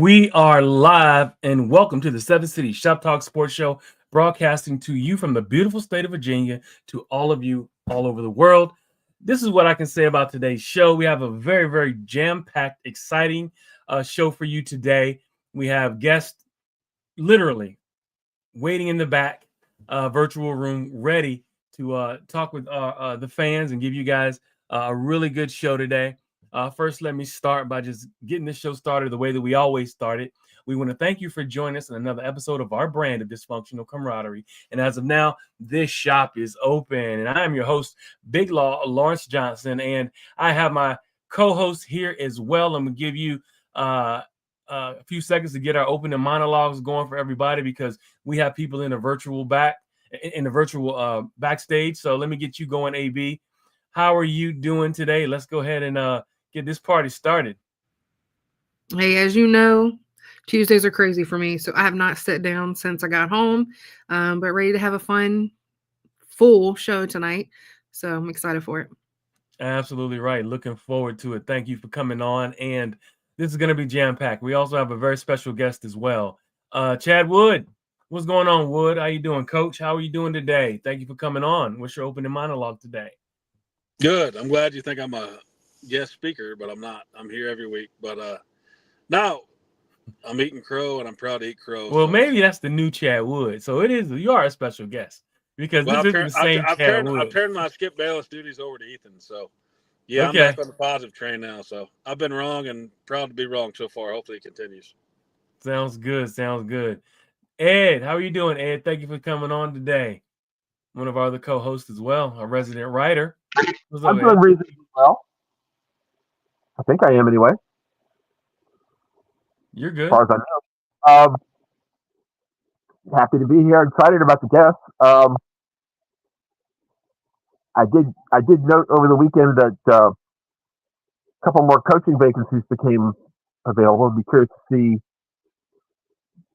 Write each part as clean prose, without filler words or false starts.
We are live and welcome to the Cities Shoptalk Sports Show, broadcasting to you from the beautiful state of Virginia to all of you all over the world. This is what I can say about today's show. We have a very, very jam-packed, exciting show for you today. We have guests literally waiting in the back virtual room, ready to talk with the fans and give you guys a really good show today. First, let me start by just getting this show started the way that we always start it. We want to thank you for joining us in another episode of our brand of dysfunctional camaraderie. And as of now, this shop is open. And I am your host, Big Law Lawrence Johnson. And I have my co-host here as well. I'm going to give you a few seconds to get our opening monologues going for everybody because we have people in the virtual backstage. So let me get you going, AB. How are you doing today? Let's go ahead and get this party started. Hey, as you know, Tuesdays are crazy for me, so I have not sat down since I got home, but ready to have a fun, full show tonight. So I'm excited for it. Absolutely right. Looking forward to it. Thank you for coming on. And this is going to be jam-packed. We also have a very special guest as well. Chad Wood. What's going on, Wood? How you doing, Coach? How are you doing today? Thank you for coming on. What's your opening monologue today? Good. I'm glad you think I'm a guest speaker, but I'm not. I'm here every week. But now I'm eating crow, and I'm proud to eat crow. Well, so maybe that's the new Chad Wood. So it is. You are a special guest because this isn't the same Chad Wood. I've turned my Skip Bayless duties over to Ethan. So, yeah, okay. I'm back on the positive train now. So I've been wrong and proud to be wrong so far. Hopefully it continues. Sounds good. Sounds good. Ed, how are you doing, Ed? Thank you for coming on today. One of our other co-hosts as well, a resident writer. I'm doing reasonably well. I think I am anyway. You're good. As far as I know. Happy to be here. Excited about the guests. I did note over the weekend that a couple more coaching vacancies became available. I'd be curious to see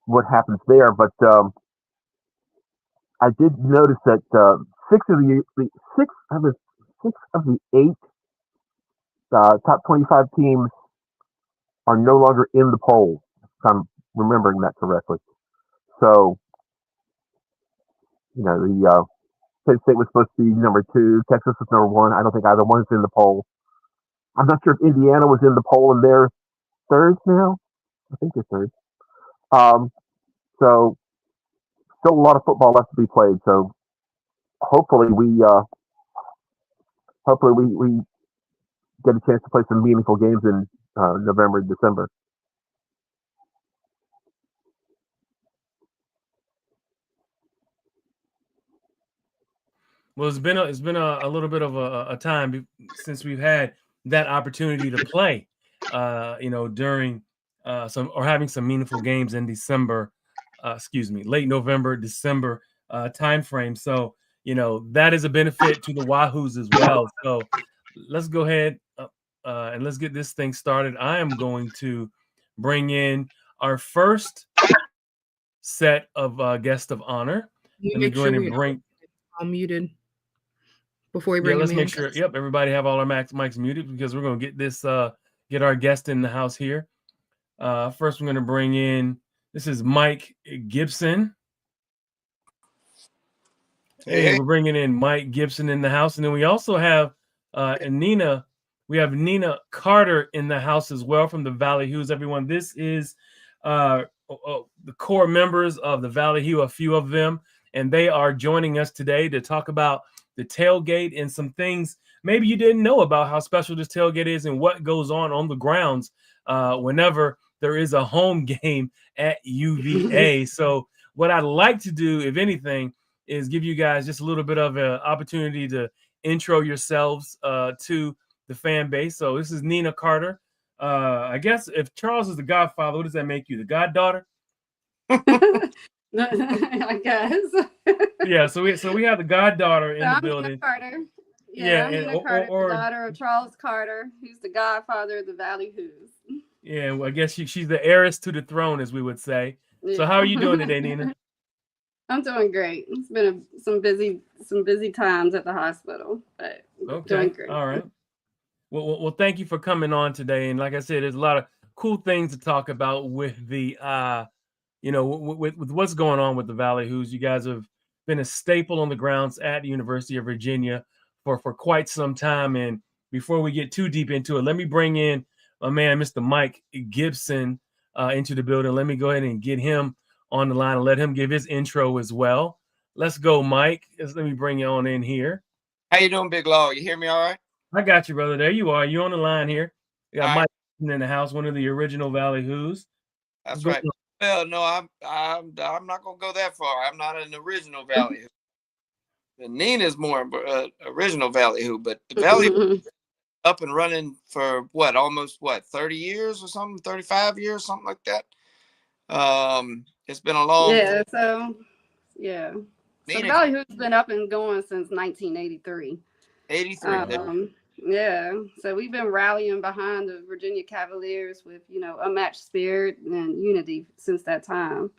what happens there. But I did notice that six of the 8 top 25 teams are no longer in the poll, if I'm remembering that correctly. So, the Penn State was supposed to be number 2. Texas was number 1. I don't think either one's in the poll. I'm not sure if Indiana was in the poll and they're third now. I think they're third. So, still a lot of football left to be played. So, hopefully we get a chance to play some meaningful games in November and December. Well, it's been a little bit of a time since we've had that opportunity to play, during having some meaningful games in December, late November, December time frame. So, that is a benefit to the Wahoos as well. So let's go ahead and let's get this thing started. I am going to bring in our first set of guests of honor. Let me go ahead and bring. I'm muted before we bring him in. Let's make sure. Yep, everybody have all our mics muted because we're going to get this get our guest in the house here. First, we're going to bring in. This is Mike Gibson. Hey, we're bringing in Mike Gibson in the house, and then we also have Nina. We have Nina Carter in the house as well from the Valley Hues. Everyone, this is the core members of the Valley Hue, a few of them, and they are joining us today to talk about the tailgate and some things maybe you didn't know about how special this tailgate is and what goes on the grounds whenever there is a home game at UVA. So what I'd like to do, if anything, is give you guys just a little bit of an opportunity to intro yourselves to the fan base. So this is Nina Carter. I guess if Charles is the godfather, what does that make you? The goddaughter? I guess. Yeah, so we have the goddaughter in the building. Nina Carter. Yeah, Nina Carter, the daughter of Charles Carter, who's the godfather of the Valley Hoos. Yeah, well, I guess she's the heiress to the throne, as we would say. Yeah. So how are you doing today, Nina? I'm doing great. It's been some busy times at the hospital, but doing great. All right. Well, thank you for coming on today. And like I said, there's a lot of cool things to talk about with the with what's going on with the Valley Who's. You guys have been a staple on the grounds at the University of Virginia for quite some time. And before we get too deep into it, let me bring in my man, Mr. Mike Gibson, into the building. Let me go ahead and get him on the line and let him give his intro as well. Let's go, Mike. Let me bring you on in here. How you doing, Big Law? You hear me all right? I got you, brother. There you are. You on the line here. We got All Mike in the house, one of the original Valley Who's. That's right. Well, no, I'm not gonna go that far. I'm not an original Valley Who. And Nina's more original Valley Who, but the Valley up and running for almost 30 years or something, 35 years, something like that. It's been a long So the Valley Who's been up and going since 1983. 83. So we've been rallying behind the Virginia Cavaliers with, unmatched spirit and unity since that time.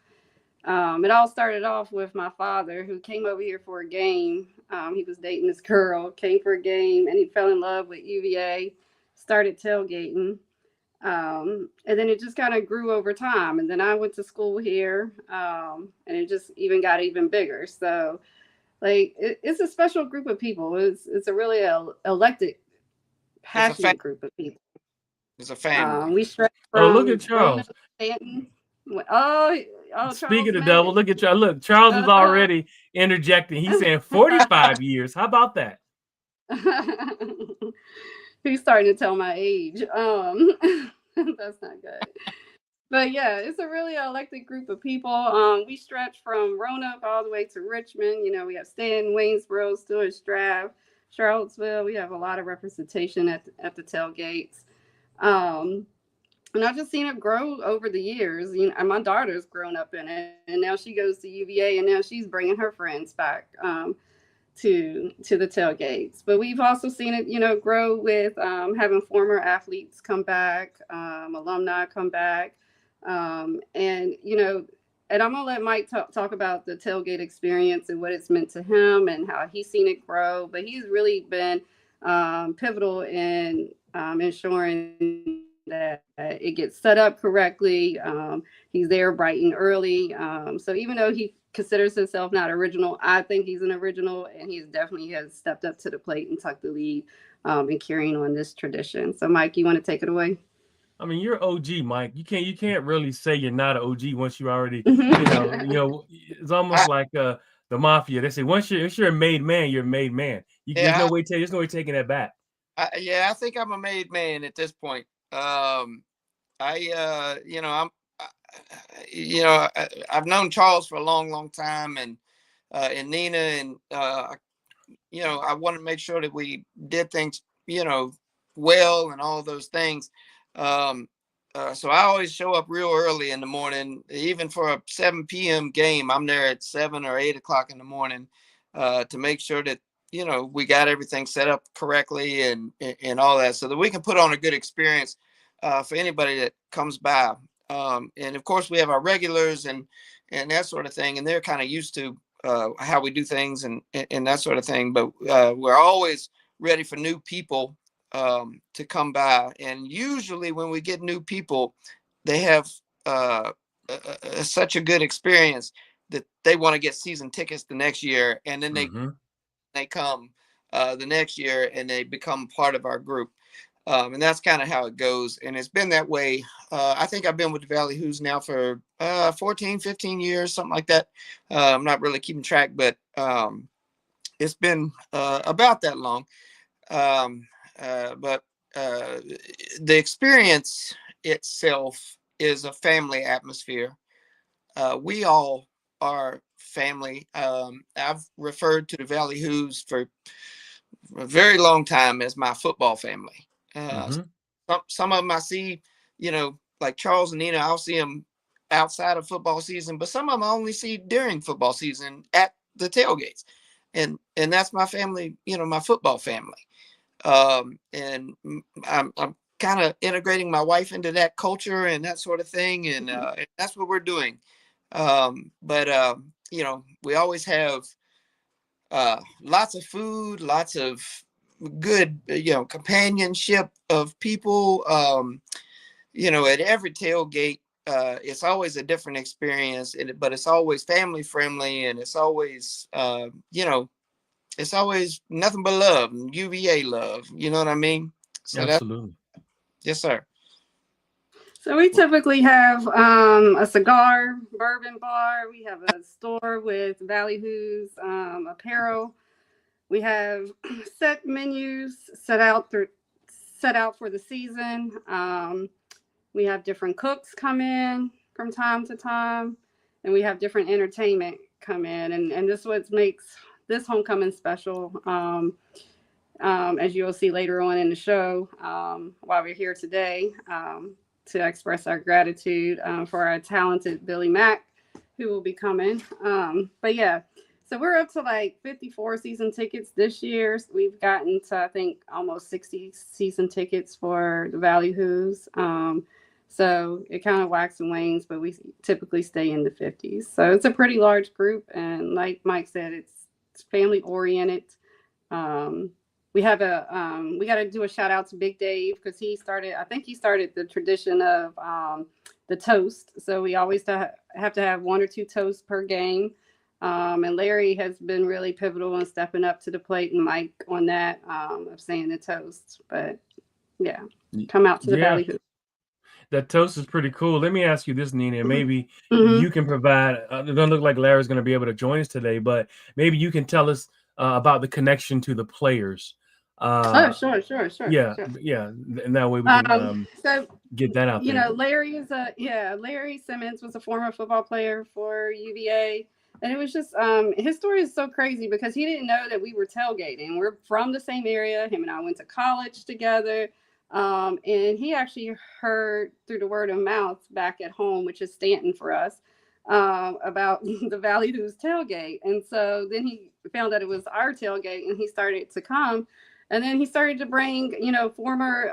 It all started off with my father, who came over here for a game. He was dating this girl, came for a game, and he fell in love with UVA, started tailgating. And then it just kind of grew over time. And then I went to school here, and it just got even bigger. So, it's a special group of people. It's a really elected, passionate group of people. It's a family. We stretch from look at Charles. Speaking of the devil, look at Charles. Look, Charles is already interjecting. He's saying 45 years. How about that? He's starting to tell my age. That's not good. But yeah, it's a really elected group of people. We stretch from Roanoke all the way to Richmond. We have Stanton, Waynesboro, Stewart, Strath, Charlottesville. We have a lot of representation at the tailgates. And I've just seen it grow over the years. And my daughter's grown up in it, and now she goes to UVA, and now she's bringing her friends back to the tailgates. But we've also seen it, grow with having former athletes come back, alumni come back, and I'm gonna let Mike talk about the tailgate experience and what it's meant to him and how he's seen it grow. But he's really been pivotal in ensuring that it gets set up correctly. He's there bright and early. So even though he considers himself not original, I think he's an original, and he definitely has stepped up to the plate and tucked the lead in carrying on this tradition. So Mike, you want to take it away? I mean, you're OG, Mike. You can't really say you're not an OG once you already, it's almost like the mafia. They say once you're a made man, you're a made man. There's no way taking that back. I think I'm a made man at this point. I've known Charles for a long, long time, and Nina, and I want to make sure that we did things, well, and all those things. So I always show up real early in the morning, even for a 7 p.m. game. I'm there at 7 or 8 o'clock in the morning to make sure that we got everything set up correctly and all that, so that we can put on a good experience for anybody that comes by. And of course, we have our regulars and that sort of thing, and they're kind of used to how we do things and that sort of thing. But we're always ready for new people to come by. And usually when we get new people, they have such a good experience that they want to get season tickets the next year. And then they come the next year and they become part of our group. And that's kind of how it goes. And it's been that way. I think I've been with the Valley Who's now for 14, 15 years, something like that. I'm not really keeping track, but it's been about that long. But the experience itself is a family atmosphere. We all are family. I've referred to the Valley Who's for a very long time as my football family. Some of them I see, like Charles and Nina, I'll see them outside of football season, but some of them I only see during football season at the tailgates. And that's my family, my football family. And I'm kind of integrating my wife into that culture and that sort of thing. And that's what we're doing. But we always have lots of food, lots of good, companionship of people. at every tailgate, it's always a different experience, but it's always family friendly, and it's always, it's always nothing but love, UVA love. You know what I mean? So Absolutely. Yes, sir. So we typically have a cigar bourbon bar. We have a store with Ballyhoo's apparel. We have set menus set out for the season. We have different cooks come in from time to time, and we have different entertainment come in, and this is what makes this homecoming special. As you'll see later on in the show, while we're here today, to express our gratitude for our talented Billy Mack, who will be coming. But yeah, so we're up to like 54 season tickets this year. We've gotten to, I think, almost 60 season tickets for the Ballyhoos. So it kind of waxes and wanes, but we typically stay in the 50s. So it's a pretty large group. And like Mike said, it's family oriented. We have we got to do a shout out to Big Dave, because I think he started the tradition of the toast. So we always have to have 1 or 2 toasts per game. And Larry has been really pivotal in stepping up to the plate, and Mike on that, of saying the toast. But yeah, come out to the Ballyhoo. That toast is pretty cool. Let me ask you this, Nina, and maybe Mm-hmm. you can provide, it doesn't look like Larry's going to be able to join us today, but maybe you can tell us about the connection to the players. Sure. Yeah, and that way we can So get that out there. Larry Simmons was a former football player for UVA. And it was just, his story is so crazy because he didn't know that we were tailgating. We're from the same area. Him and I went to college together. And he actually heard through the word of mouth back at home, which is Stanton for us, about the Ballyhoo's tailgate. And so then he found out it was our tailgate, and he started to come. And then he started to bring, former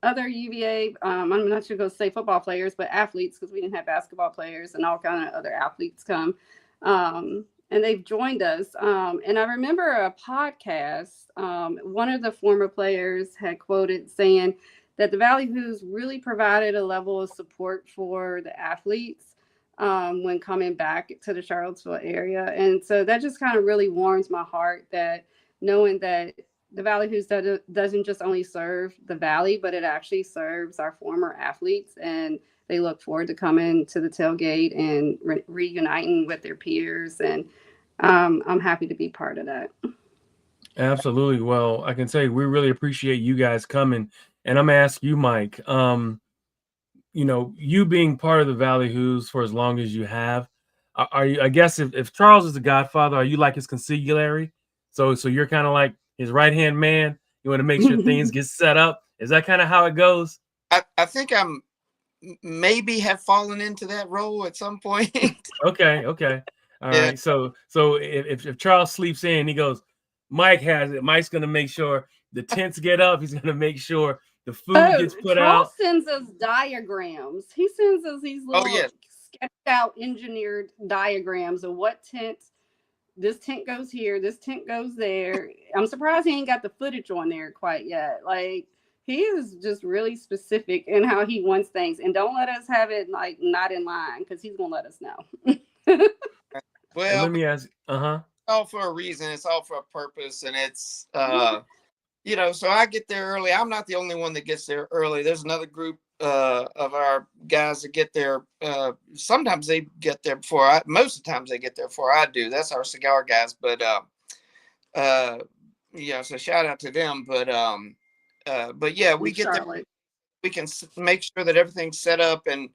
other UVA, I'm not sure going to say football players, but athletes, because we didn't have basketball players, and all kind of other athletes come. And they've joined us. And I remember a podcast, one of the former players had quoted saying that the Ballyhoos really provided a level of support for the athletes when coming back to the Charlottesville area. And so that just kind of really warms my heart, that knowing that the Ballyhoos doesn't just only serve the Valley, but it actually serves our former athletes, and they look forward to coming to the tailgate and reuniting with their peers. And I'm happy to be part of that. Absolutely. Well, I can say we really appreciate you guys coming. And I'm going to ask you, Mike, you being part of the Ballyhoos for as long as you have, are you, I guess if Charles is the godfather, are you like his consigliere? So you're kind of like his right-hand man. You want to make sure things get set up. Is that kind of how it goes? I think I'm maybe have fallen into that role at some point. Okay. All right. So if Charles sleeps in, he goes, Mike has it. Mike's going to make sure the tents get up. He's going to make sure the food gets put Charles out. Sends us diagrams. He sends us these little sketched out engineered diagrams of what tent. This tent goes here. This tent goes there. I'm surprised he ain't got the footage on there quite yet. Like, he is just really specific in how he wants things. And don't let us have it like not in line, because he's gonna let us know. Well, and let me ask. It's all for a reason. It's all for a purpose, and it's so I get there early. I'm not the only one that gets there early. There's another group of our guys that get there. Sometimes they get there before most of the times they get there before I do. That's our cigar guys. But so shout out to them. But yeah, we get there. We can make sure that everything's set up and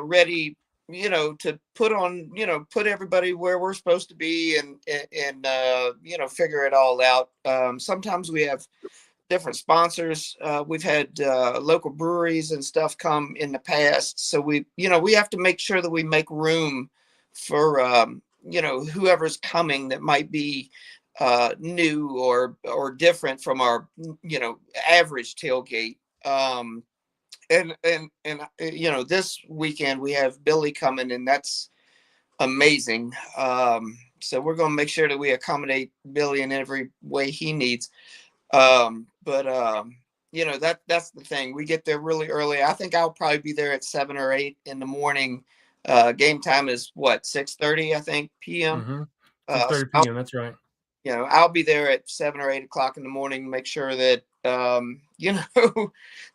ready, to put everybody where we're supposed to be, and figure it all out. Sometimes we have different sponsors. We've had local breweries and stuff come in the past. So we have to make sure that we make room for, whoever's coming that might be new or different from our, average tailgate. And this weekend we have Billy coming, and that's amazing. So we're going to make sure that we accommodate Billy in every way he needs. But that's the thing. We get there really early. I think I'll probably be there at 7 or 8 in the morning. Game time is what, 6:30, I think, p.m. Mm-hmm. So 6:30 p.m. That's right. I'll be there at 7 or 8 o'clock in the morning, make sure that,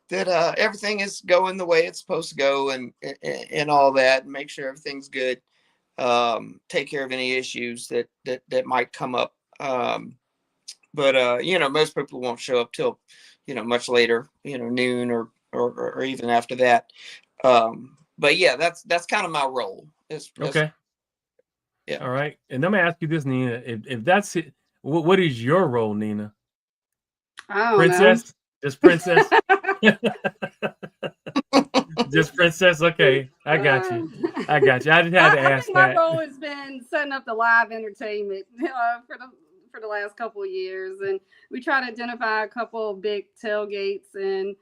that everything is going the way it's supposed to go and all that, and make sure everything's good. Take care of any issues that might come up. But most people won't show up till, much later, noon or even after that. But yeah, that's kind of my role. Okay. Yeah. All right. And let me ask you this, Nina. If that's it, what is your role, Nina? I don't Princess? Just princess? Just princess? Okay. I got you. I got you. I just had to I ask think my that. role has been setting up the live entertainment for the last couple of years, and we try to identify a couple of big tailgates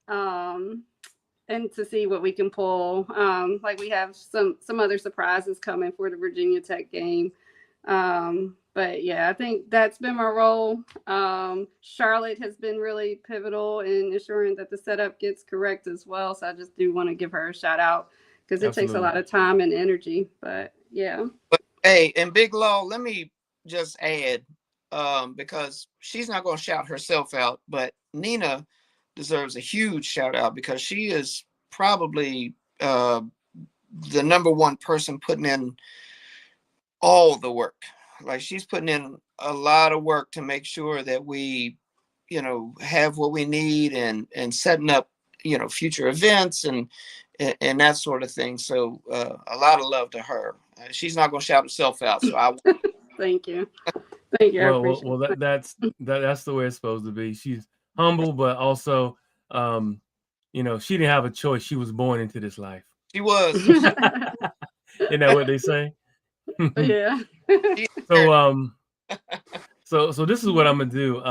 um, and to see what we can pull. Like we have some other surprises coming for the Virginia Tech game. But yeah, I think that's been my role. Charlotte has been really pivotal in ensuring that the setup gets correct as well. So I just do want to give her a shout out because it takes a Absolutely. lot of time and energy. But yeah. But hey, and Big Law, let me just add, because she's not going to shout herself out, but Nina deserves a huge shout out because she is probably the number one person putting in all the work. Like, she's putting in a lot of work to make sure that we, have what we need and setting up, future events and that sort of thing. So a lot of love to her. She's not going to shout herself out. So Thank you. Thank you. I appreciate it. That's the way it's supposed to be. She's humble, but also, she didn't have a choice. She was born into this life. She was. Isn't that what they say? Yeah. So this is what I'm gonna do.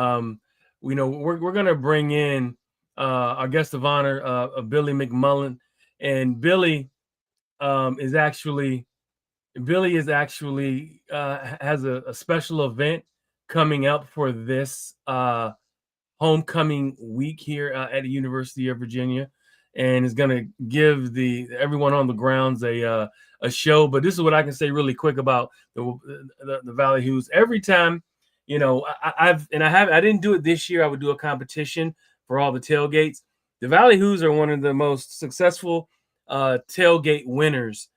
We're gonna bring in our guest of honor, Billy McMullen, and Billy is actually has a special event coming up for this homecoming week here at the University of Virginia, and is going to give everyone on the grounds a show. But this is what I can say really quick about the Valley Hoos. Every time, I didn't do it this year. I would do a competition for all the tailgates. The Valley Hoos are one of the most successful tailgate winners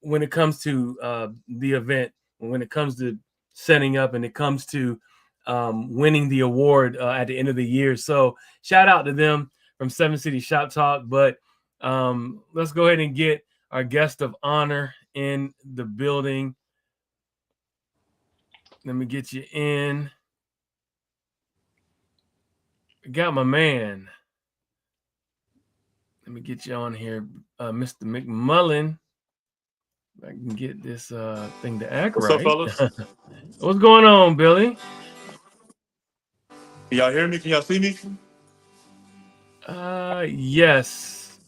when it comes to the event, when it comes to setting up, and it comes to winning the award at the end of the year. So shout out to them from Cities Shoptalk. But let's go ahead and get our guest of honor in the building. Let me get you in. Got my man. Let me get you on here, Mr. McMullen. If I can get this thing to act What's right. up, fellas? What's going on, Billy? Can y'all hear me? Can y'all see me? Yes,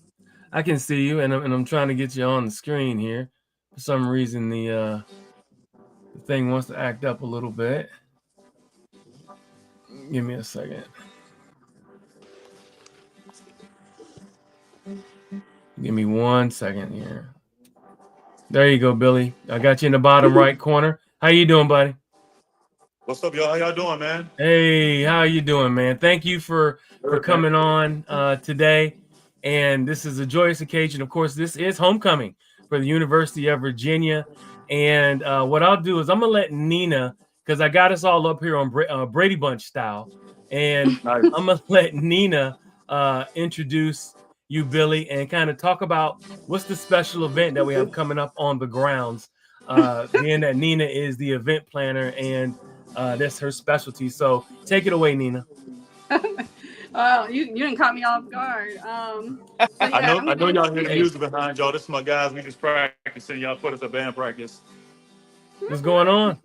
I can see you, and I'm trying to get you on the screen here. For some reason, the thing wants to act up a little bit. Give me a second. Give me 1 second here. There you go, Billy. I got you in the bottom right corner. How you doing, buddy? What's up, y'all? How y'all doing, man? Hey, how you doing, man? Thank you for coming on today. And this is a joyous occasion. Of course, this is homecoming for the University of Virginia. And what I'll do is I'm gonna let Nina, because I got us all up here on Brady Bunch style, and Nice. I'm gonna let Nina introduce you, Billy, and kind of talk about what's the special event that we have coming up on the grounds. Being that Nina is the event planner and that's her specialty. So take it away, Nina. Well, you didn't caught me off guard. So yeah, I know y'all hear the music behind y'all. This is my guys. We just practicing. Y'all put us a band practice. What's going on?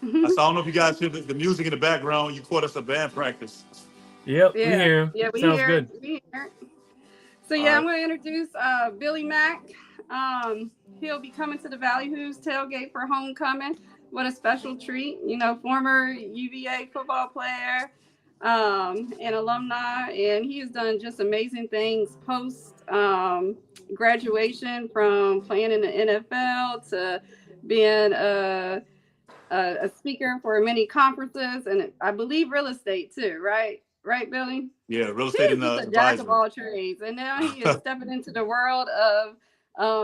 I don't know if you guys hear the music in the background. You caught us a band practice. Yep, yeah, we hear him. yeah, we Sounds hear good. it. We hear it. So yeah, I'm going to introduce Billy Mack. He'll be coming to the Valley Hoos tailgate for homecoming. What a special treat! Former UVA football player, and alumni, and he has done just amazing things post graduation, from playing in the NFL to being a speaker for many conferences, and I believe real estate too, right? Right, Billy? Yeah, real He estate is and just a jack of advisory. all trades, and now he is stepping into the world of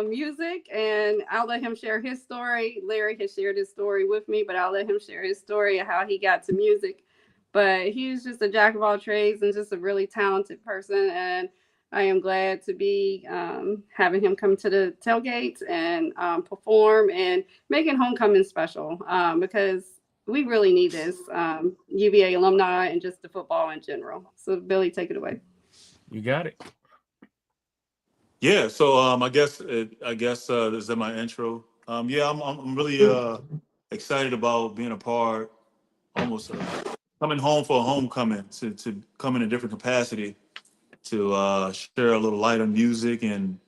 music. And I'll let him share his story. Larry has shared his story with me, but I'll let him share his story of how he got to music. But he's just a jack of all trades and just a really talented person. And I am glad to be having him come to the tailgates and perform and making homecoming special, because we really need this, UVA alumni and just the football in general. So, Billy, take it away. You got it. Yeah, so I guess this is my intro. Yeah, I'm really excited about being a part, almost coming home for a homecoming to come in a different capacity to share a little light on music and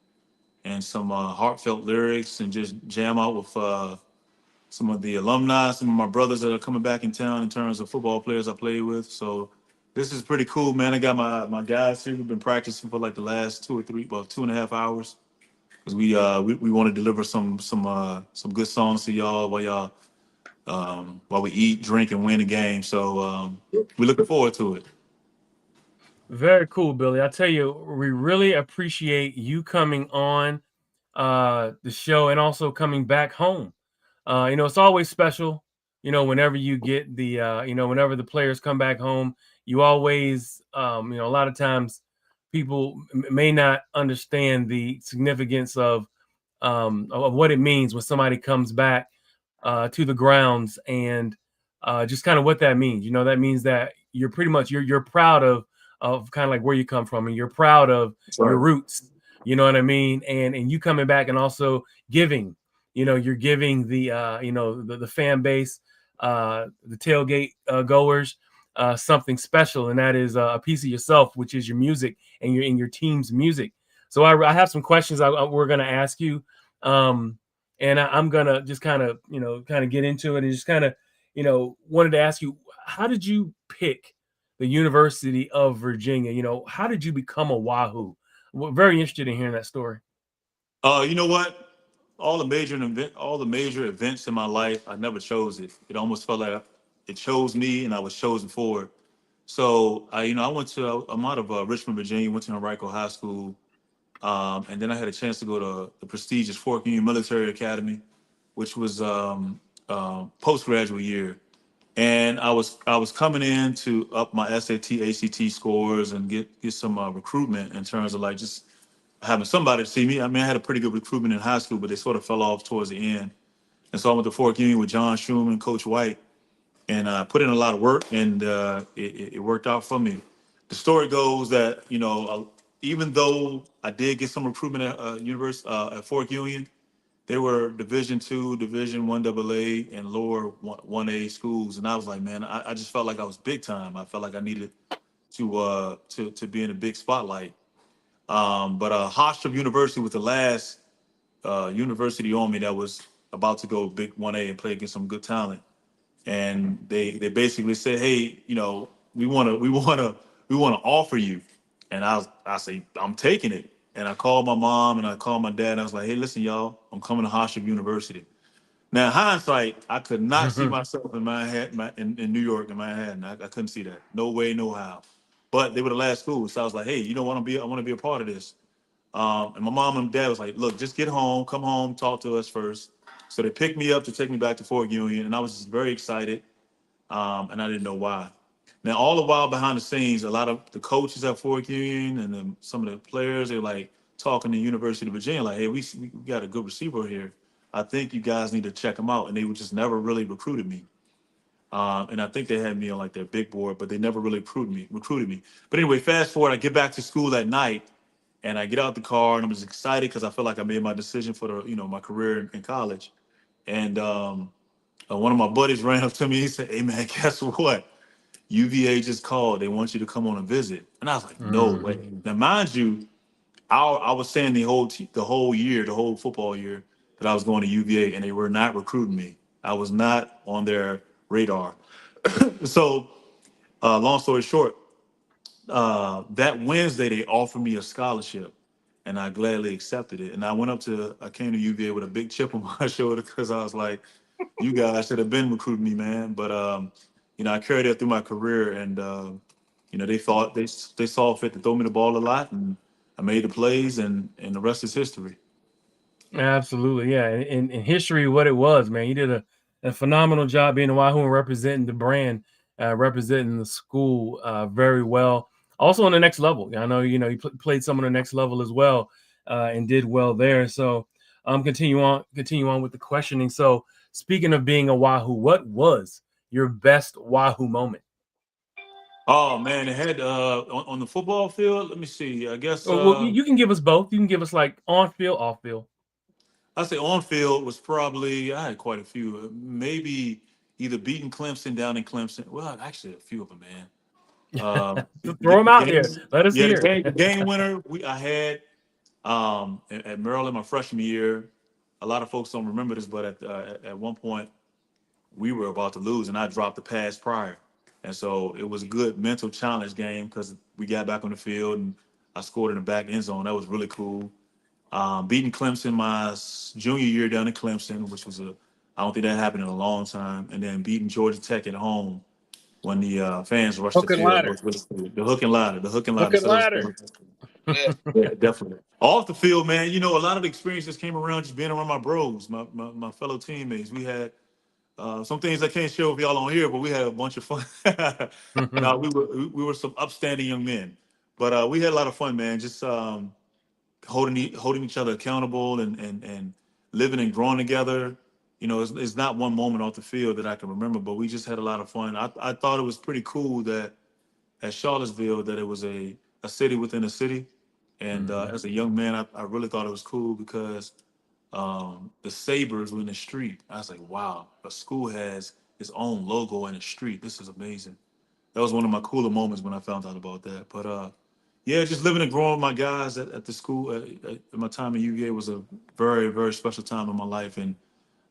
some heartfelt lyrics and just jam out with some of the alumni, some of my brothers that are coming back in town in terms of football players I played with. So this is pretty cool, man. I got my guys here who've been practicing for like the last 2.5 hours because we want to deliver some good songs to y'all while we eat, drink, and win the game. So we're looking forward to it. Very cool, Billy. I tell you, we really appreciate you coming on the show and also coming back home. It's always special, whenever you get whenever the players come back home, you always, a lot of times people may not understand the significance of what it means when somebody comes back to the grounds and just kind of what that means. That means that you're pretty much you're proud of kind of like where you come from, and you're proud of That's your right. roots. You know what I mean? And you coming back and also giving. You're giving the fan base, the tailgate goers, something special, and that is a piece of yourself, which is your music and your team's music. So I have some questions we're going to ask you, and I'm going to just kind of get into it and just kind of wanted to ask you, how did you pick the University of Virginia? How did you become a Wahoo? We're very interested in hearing that story. You know what? All the major events in my life, I never chose it. It almost felt like it chose me, and I was chosen for it. So I'm out of Richmond, Virginia. Went to Henrico High School, and then I had a chance to go to the prestigious Fort Union Military Academy, which was postgraduate year. And I was coming in to up my SAT, ACT scores and get some recruitment in terms of like just having somebody to see me. I mean, I had a pretty good recruitment in high school, but they sort of fell off towards the end. And so I went to Fort Union with John Schumann, Coach White, and put in a lot of work, and it worked out for me. The story goes that even though I did get some recruitment at at Fort Union, they were Division II, Division I AA, and lower 1A schools, and I was like, man, I just felt like I was big time. I felt like I needed to be in a big spotlight. But Hofstra University was the last university on me that was about to go big 1A and play against some good talent. And they basically said, hey, we want to offer you. And I say, I'm taking it. And I called my mom and I called my dad. And I was like, hey, listen, y'all, I'm coming to Hofstra University. Now, in hindsight, I could not see myself in Manhattan, in New York, in Manhattan. I couldn't see that. No way, no how. But they were the last school, so I was like, hey, I want to be a part of this. And my mom and dad was like, look, just get home, come home, talk to us first. So they picked me up to take me back to Fort Union, and I was just very excited, and I didn't know why. Now, all the while behind the scenes, a lot of the coaches at Fort Union and some of the players, they're like talking to University of Virginia, like, hey, we got a good receiver here. I think you guys need to check him out. And they would just never really recruited me. And I think they had me on like their big board, but they never really recruited me. But anyway, fast forward, I get back to school that night and I get out the car and I'm just excited because I feel like I made my decision for my career in college. And one of my buddies ran up to me. He said, hey man, guess what? UVA just called. They want you to come on a visit. And I was like, no way. Now, mind you, I was saying the whole year, the whole football year, that I was going to UVA, and they were not recruiting me. I was not on their radar. So Long story short, that Wednesday they offered me a scholarship, and I gladly accepted it. And I came to UVA with a big chip on my shoulder because I was like, "You guys should have been recruiting me, man." But I carried that through my career, and they saw fit to throw me the ball a lot, and I made the plays, and the rest is history. Absolutely, yeah. In history, what it was, man, you did a phenomenal job being a Wahoo and representing the brand, representing the school very well. Also on the next level, I know you played some on the next level as well, and did well there. So, continue on with the questioning. So, speaking of being a Wahoo, what was your best Wahoo moment? Oh man, it had on the football field. Let me see. I guess Well, you can give us both. You can give us like on field, off field. I say on field was probably I had quite a few. Maybe either beating Clemson down in Clemson. Well, actually a few of them, man. Throw them The out game, there. Let us yeah, hear it. the game winner I had at Maryland my freshman year. A lot of folks don't remember this, but at one point we were about to lose, and I dropped the pass prior, and so it was a good mental challenge game because we got back on the field and I scored in the back end zone. That was really cool. Beating Clemson my junior year down in Clemson, which was I don't think that happened in a long time, and then beating Georgia Tech at home when the fans rushed the Hook and field ladder. was really cool. The hook and ladder, the hook and Hook ladder. and So that was ladder. cool. Yeah. Yeah, definitely. Off the field, man, a lot of the experiences came around just being around my bros, my fellow teammates. We had some things I can't share with y'all on here, but we had a bunch of fun. No, we were some upstanding young men, but we had a lot of fun, man. Just holding each other accountable and living and growing together. It's not one moment off the field that I can remember, but we just had a lot of fun. I thought it was pretty cool that at Charlottesville that it was a city within a city. And as a young man, I really thought it was cool because the Sabres were in the street. I was like, wow, a school has its own logo in the street. This is amazing. That was one of my cooler moments when I found out about that. But yeah, just living and growing with my guys at the school at my time at UVA was a very, very special time in my life. And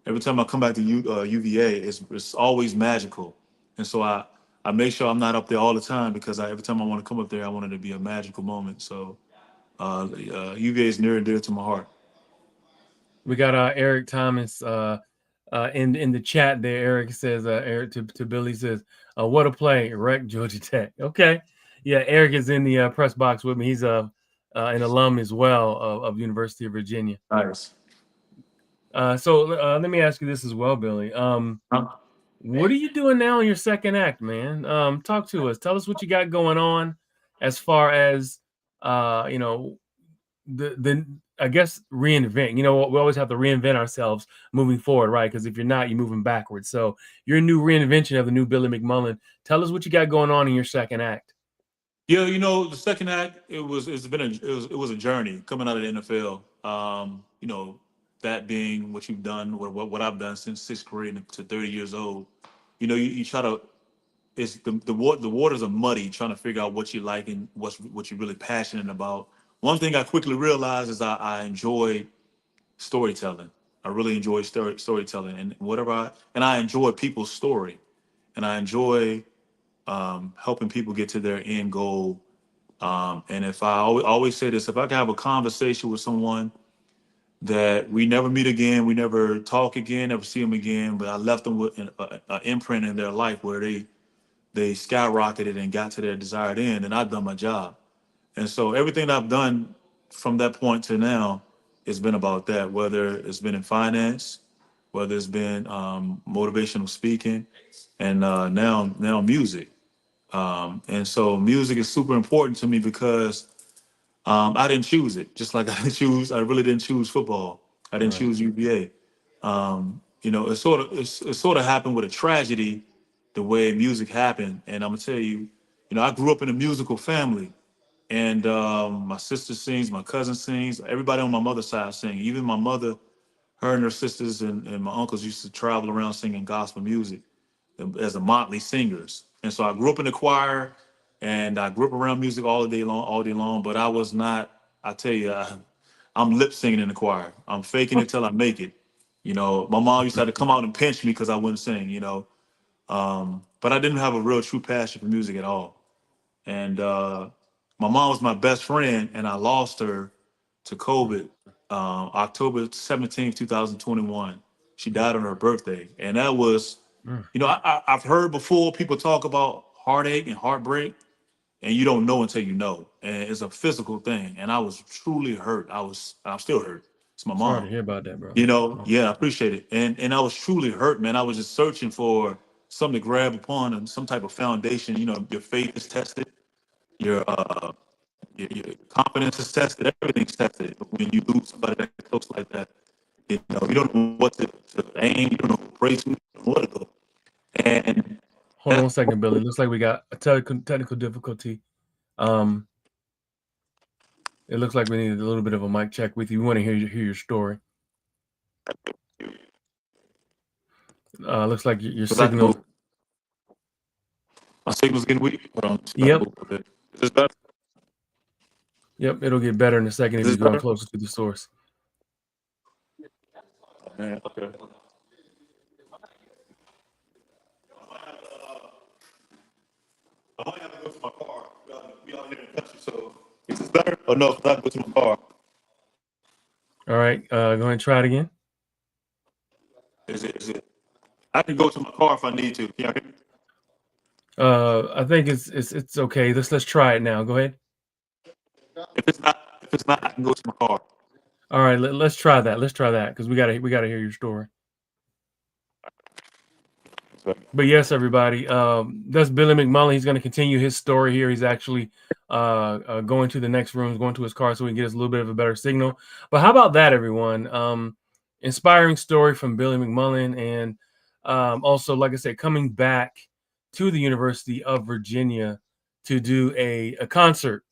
every time I come back to UVA, it's always magical. And so I make sure I'm not up there all the time because every time I want to come up there, I want it to be a magical moment. So UVA is near and dear to my heart. We got Eric Thomas in the chat there. Eric says, Eric to Billy says, what a play, wreck Georgia Tech. Okay. Yeah, Eric is in the press box with me. He's an alum as well of University of Virginia. Nice. So let me ask you this as well, Billy. What are you doing now in your second act, man? Talk to us. Tell us what you got going on as far as the I guess reinvent. We always have to reinvent ourselves moving forward, right? Because if you're not, you're moving backwards. So your new reinvention of the new Billy McMullen. Tell us what you got going on in your second act. Yeah, the second act it was a journey coming out of the NFL. That being what you've done, what I've done since sixth grade to 30 years old. You try to it's the waters are muddy trying to figure out what you like and what you're really passionate about. One thing I quickly realized is I enjoy storytelling. I really enjoy storytelling and I enjoy people's story, and I enjoy helping people get to their end goal. And if I always say this, if I can have a conversation with someone that we never meet again, we never talk again, never see them again, but I left them with an imprint in their life where they skyrocketed and got to their desired end, and I've done my job. And so everything I've done from that point to now has been about that, whether it's been in finance, whether it's been motivational speaking, and now music. And so music is super important to me because I didn't choose it. Just like I really didn't choose football. I didn't choose UVA. It sort of happened with a tragedy, the way music happened. And I'm gonna tell you, I grew up in a musical family, and my sister sings, my cousin sings, everybody on my mother's side sing. Even my mother, her and her sisters and my uncles used to travel around singing gospel music as a motley singers. And so I grew up in the choir, and I grew up around music all day long. But I was not. I tell you, I'm lip singing in the choir. I'm faking it till I make it. My mom used to have to come out and pinch me because I wouldn't sing. But but I didn't have a real true passion for music at all. And my mom was my best friend, and I lost her to COVID October 17th, 2021. She died on her birthday. And that was, you know, I've heard before people talk about heartache and heartbreak, and you don't know until you know. And it's a physical thing. And I was truly hurt. I'm still hurt. It's my Sorry to mom. hear about that, bro. You know, yeah, I appreciate it. And I was truly hurt, man. I was just searching for something to grab upon and some type of foundation. You know, your faith is tested, your your confidence is tested, everything's tested. When you lose somebody that close like that, you know, you don't know what to aim, you don't know who to pray to, you don't know where to go. And Hold on one second, Billy. Looks like we got a technical difficulty. It looks like we need a little bit of a mic check with you. We want to hear your story. Looks like your signal. My signal's getting weak. Hold on. Yep. Is this better? Yep, it'll get better in a second if you're going closer to the source. Man, okay. I might have to go to my car. We out here in the country, so is this better? Or no, I have to go to my car. All right, go ahead and try it again. Is it? I can go to my car if I need to. Can y'all hear me? I think it's okay. Let's try it now. Go ahead. If it's not, I can go to my car. All right, let's try that. Let's try that because we gotta hear your story. But yes, everybody, that's Billy McMullen. He's going to continue his story here. He's actually going to the next room, going to his car so we can get us a little bit of a better signal. But how about that, everyone? Inspiring story from Billy McMullen, and also, like I said, coming back to the University of Virginia to do a concert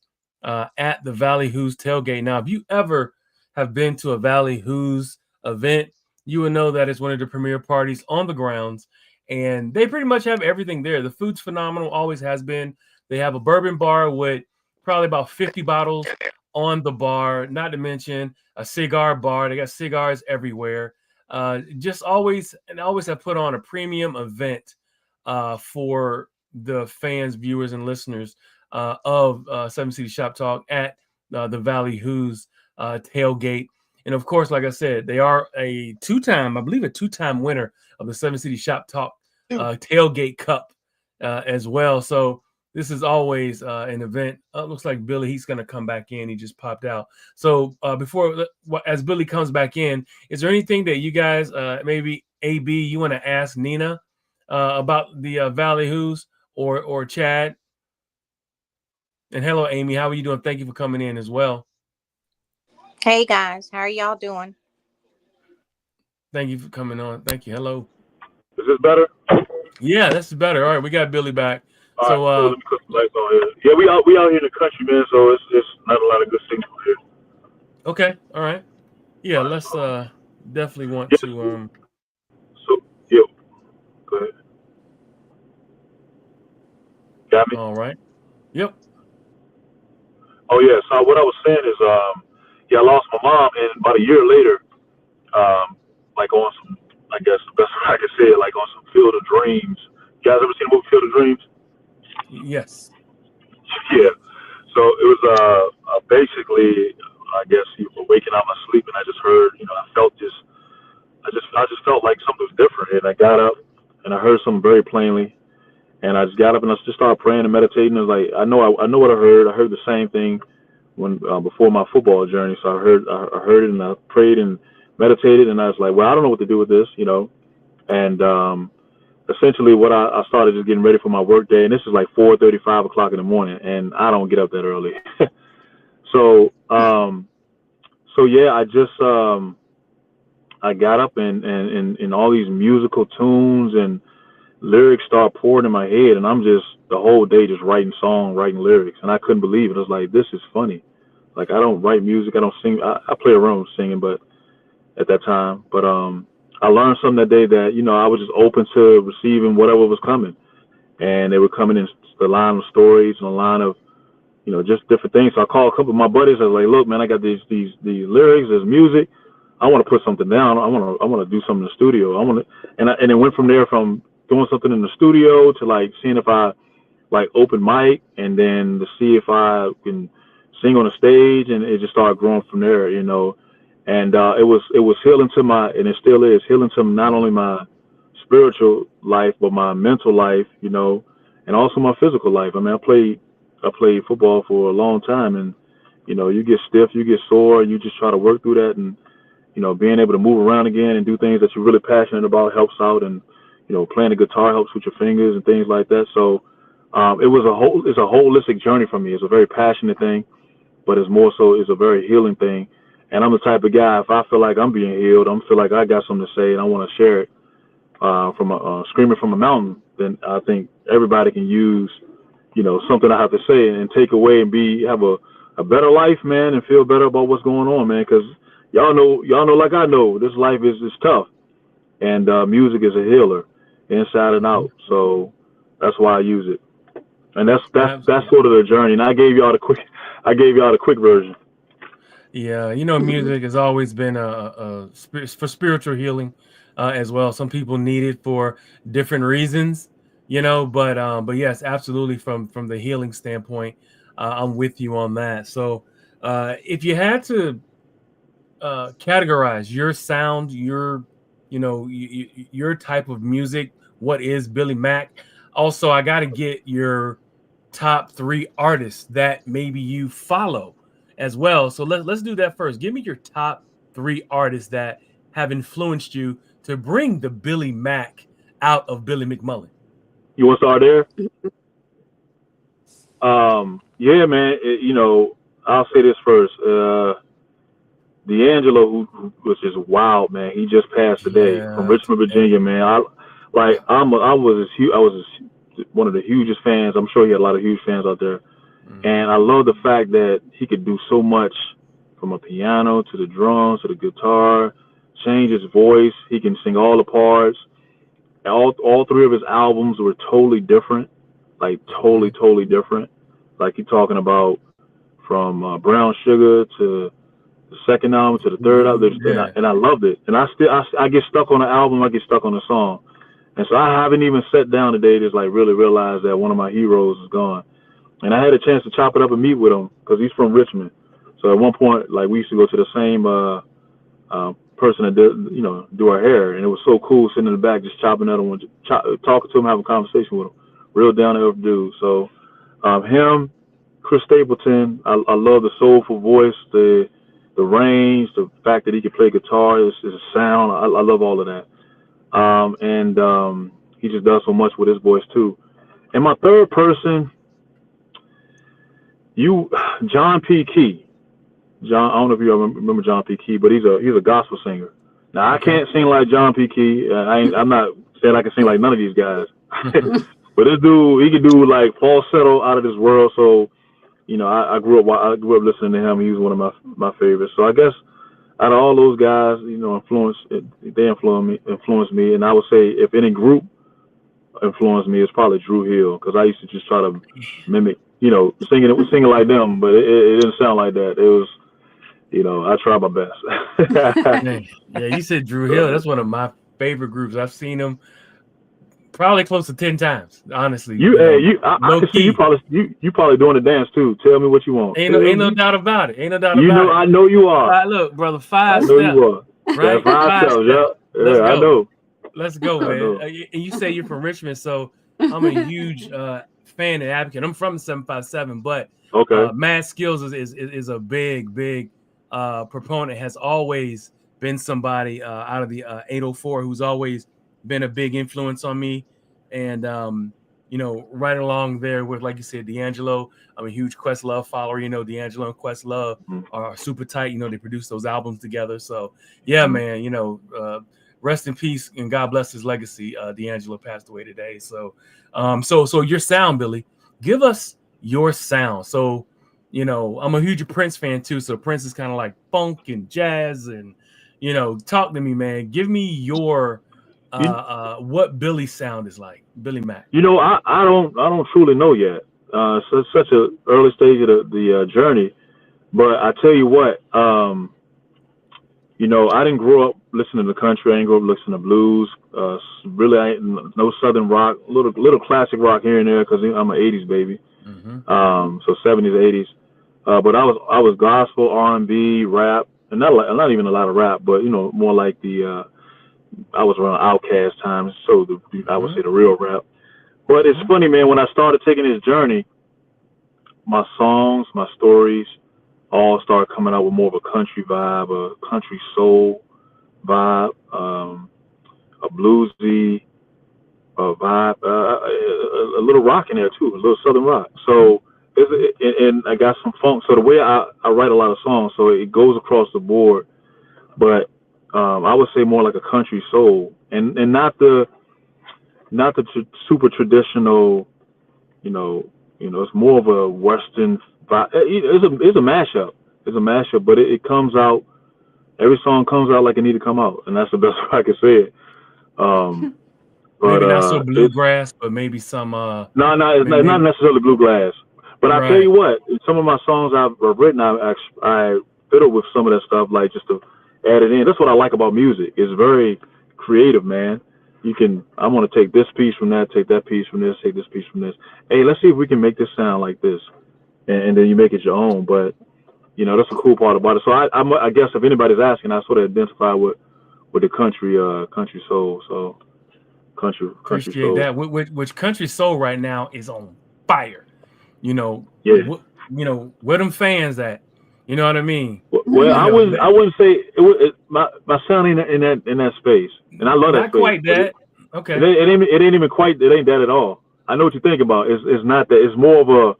at the Valley Who's tailgate. Now, if you ever have been to a Valley Who's event, you will know that it's one of the premier parties on the grounds. And they pretty much have everything there. The food's phenomenal, always has been. They have a bourbon bar with probably about 50 bottles on the bar, not to mention a cigar bar. They got cigars everywhere. Just always have put on a premium event for the fans, viewers, and listeners of Seven Cities Shop Talk at the Valley Who's tailgate. And of course, like I said, they are a two-time winner of the Seven City Shop Talk Tailgate Cup as well. So this is always an event. Looks like Billy, he's going to come back in. He just popped out. So as Billy comes back in, is there anything that you guys, maybe AB, you want to ask Nina about the Valley Who's or Chad? And hello, Amy. How are you doing? Thank you for coming in as well. Hey guys, how are y'all doing? Thank you for coming on. Thank you. Hello. Is this better? Yeah, that's better. All right, we got Billy back. All so right, let me put some lights on here. Yeah, we out here in the country, man. So it's not a lot of good signal here. Okay. All right. Yeah, let's definitely want to. So yeah, go ahead. Got me? All right. Yep. Oh yeah. So what I was saying is, I lost my mom, and about a year later, like on some, I guess the best way I could say it, like on some Field of Dreams. You guys ever seen the movie Field of Dreams? Yes. Yeah. So it was basically, I guess you were waking out my sleep, and I just heard, I just felt like something was different, and I got up and I heard something very plainly, and I just got up and I just started praying and meditating. It was like I know what I heard. I heard the same thing when before my football journey. So I heard it and I prayed and meditated, and I was like, well, I don't know what to do with this, and essentially what I started just getting ready for my work day, and this is like 4:30, 5 o'clock in the morning, and I don't get up that early. So yeah, I got up and all these musical tunes and lyrics start pouring in my head, and I'm just the whole day just writing lyrics, and I couldn't believe it. I was like, this is funny. Like, I don't write music, I don't sing. I play around with singing, but at that time, I learned something that day that, I was just open to receiving whatever was coming. And they were coming in the line of stories and a line of, just different things. So I called a couple of my buddies. I was like, look, man, I got these lyrics, there's music. I want to put something down. I want to do something in the studio. And it went from there from doing something in the studio to like seeing if I like open mic, and then to see if I can sing on the stage, and it just started growing from there, you know. And it was healing to my, and it still is healing to not only my spiritual life but my mental life, you know, and also my physical life. I mean, I played football for a long time, and you know, you get stiff, you get sore, you just try to work through that, and you know, being able to move around again and do things that you're really passionate about helps out, and you know, playing the guitar helps with your fingers and things like that. So it's a holistic journey for me. It's a very passionate thing, but it's a very healing thing. And I'm the type of guy, if I feel like I'm being healed, I feel like I got something to say and I want to share it, screaming from a mountain, then I think everybody can use, you know, something I have to say and take away and have a better life, man, and feel better about what's going on, man. Because y'all know, like I know, this life is tough, and music is a healer, inside and out. So that's why I use it. And that's sort of the journey. And I gave y'all the quick version. Yeah, you know, music has always been for spiritual healing as well. Some people need it for different reasons, you know, but yes, absolutely from the healing standpoint, I'm with you on that. So if you had to categorize your sound, your type of music, what is Billy Mack? Also, I got to get your top 3 artists that maybe you follow as well. So let's do that first. Give me your top 3 artists that have influenced you to bring the Billy Mack out of Billy McMullen. You want to start there? Yeah, man. You know, I'll say this first. D'Angelo, who was just wild, man. He just passed today from Richmond, Virginia, man. I was one of the hugest fans. I'm sure he had a lot of huge fans out there. And I love the fact that he could do so much, from a piano to the drums to the guitar, change his voice. He can sing all the parts. All 3 of his albums were totally different, like totally different. Like you're talking about from Brown Sugar to the second album to the third album, and I loved it. And I get stuck on the album, I get stuck on the song. And so I haven't even sat down today to like really realize that one of my heroes is gone. And I had a chance to chop it up and meet with him because he's from Richmond. So at one point, like, we used to go to the same person that do our hair, and it was so cool sitting in the back just chopping at him, talking to him, having a conversation with him. Real down to earth dude. So him, Chris Stapleton. I love the soulful voice, the range, the fact that he can play guitar, his sound. I love all of that. And he just does so much with his voice too. And my third person, John P. Key. I don't know if you remember John P. Key, but he's a gospel singer. Now, I can't sing like John P. Key. I'm not saying I can sing like none of these guys. But this dude, he can do like falsetto out of this world. So, you know, I grew up listening to him. He was one of my favorites. So I guess out of all those guys, you know, they influenced me. And I would say if any group influenced me, it's probably Drew Hill, because I used to just try to mimic, you know, singing like them, but it didn't sound like that. It was, you know, I tried my best. Yeah, you said Drew Hill. That's one of my favorite groups. I've seen them probably close to 10 times, honestly. I can see you probably doing the dance too. Tell me what you want. Ain't no doubt about it. I know you are. Look, brother, 5 steps. You are. Right? 5 steps, yeah. I know. Let's go, man. And you say you're from Richmond, so I'm a huge fan and advocate. I'm from the 757, but Mad Skills is a big proponent. Has always been somebody out of the 804 who's always been a big influence on me. And you know, right along there with, like you said, D'Angelo. I'm a huge Questlove follower. You know, D'Angelo and Questlove are super tight. You know, they produce those albums together. So yeah, man, you know, rest in peace and God bless his legacy. D'Angelo passed away today. So so your sound, Billy, give us your sound. So, you know, I'm a huge Prince fan too. So Prince is kind of like funk and jazz, and, you know, talk to me, man. Give me your what Billy's sound is like, Billy Mack. You know, I don't truly know yet. So it's such an early stage of the journey. But I tell you what, You know, I didn't grow up listening to country. I didn't grow up listening to blues. Really, I ain't no southern rock. Little classic rock here and there because I'm an '80s baby. Mm-hmm. So '70s, '80s. But I was gospel, R&B, rap, and not even a lot of rap, but you know, more like the I was around Outkast times, so I would Mm-hmm. say the real rap. But it's Mm-hmm. funny, man. When I started taking this journey, my songs, my stories, all started coming out with more of a country vibe, a country soul vibe, a bluesy vibe, a little rock in there too, a little southern rock. So, and I got some funk. So the way I write a lot of songs, so it goes across the board. But I would say more like a country soul, and not the super traditional. You know, it's more of a Western vibe. It's a mashup. It's a mashup, but it comes out. Every song comes out like it need to come out, and that's the best way I can say it. Um, but Maybe not so it's bluegrass, but maybe some no, it's not maybe necessarily bluegrass. But I tell right. you what, some of my songs I've written, I fiddle with some of that stuff, like just to add it in. That's what I like about music. It's very creative, man. I want to take this piece from that, take that piece from this, take this piece from this. Hey, let's see if we can make this sound like this, and then you make it your own. But that's the cool part about it. So I guess if anybody's asking, I sort of identify with the country soul. So country Appreciate soul. that. Which country soul right now is on fire. You know, Yeah. Where them fans at? You know what I mean? Well, You I know, wouldn't say my sound in that space, and I love that not space. quite But that. it Okay. ain't even quite. It ain't that at all. I know what you think about. It's not that. It's more of a.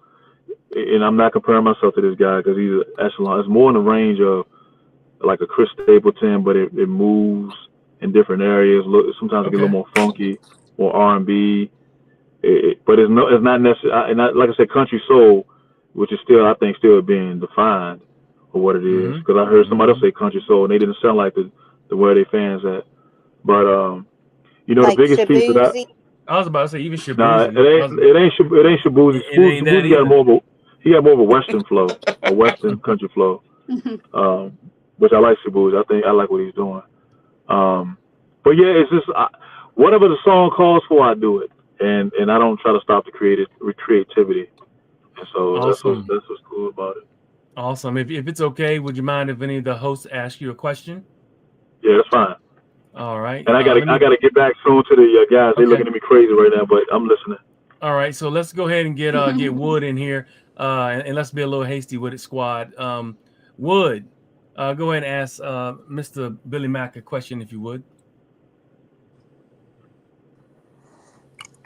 And I'm not comparing myself to this guy because he's an echelon. It's more in the range of like a Chris Stapleton, but it moves in different areas. Sometimes it get a little Okay. more funky, more R&B. But it's not necessarily. And like I said, country soul, which is still, I think, still being defined for what it is. Because I heard somebody else say country soul, and they didn't sound like the where they fans at. But the Like biggest piece of that. Shabuzi. I was about to say even Nah, Shabuzi. it ain't Shabuzi. It ain't that Shabuzi got either. more of a Western flow, a Western country flow. Which I like Shabuzi. I think I like what he's doing. But yeah, it's just whatever the song calls for, I do it, and I don't try to stop the creativity. And so Awesome. that's what's cool about it. Awesome. If it's okay, would you mind if any of the hosts ask you a question? Yeah, that's fine. All right. And I Let me. gotta get back soon to the guys. They Okay. looking at me crazy right now, but I'm listening. All right. So let's go ahead and get Wood in here, and let's be a little hasty with it, squad. Wood, go ahead and ask Mr. Billy Mack a question, if you would.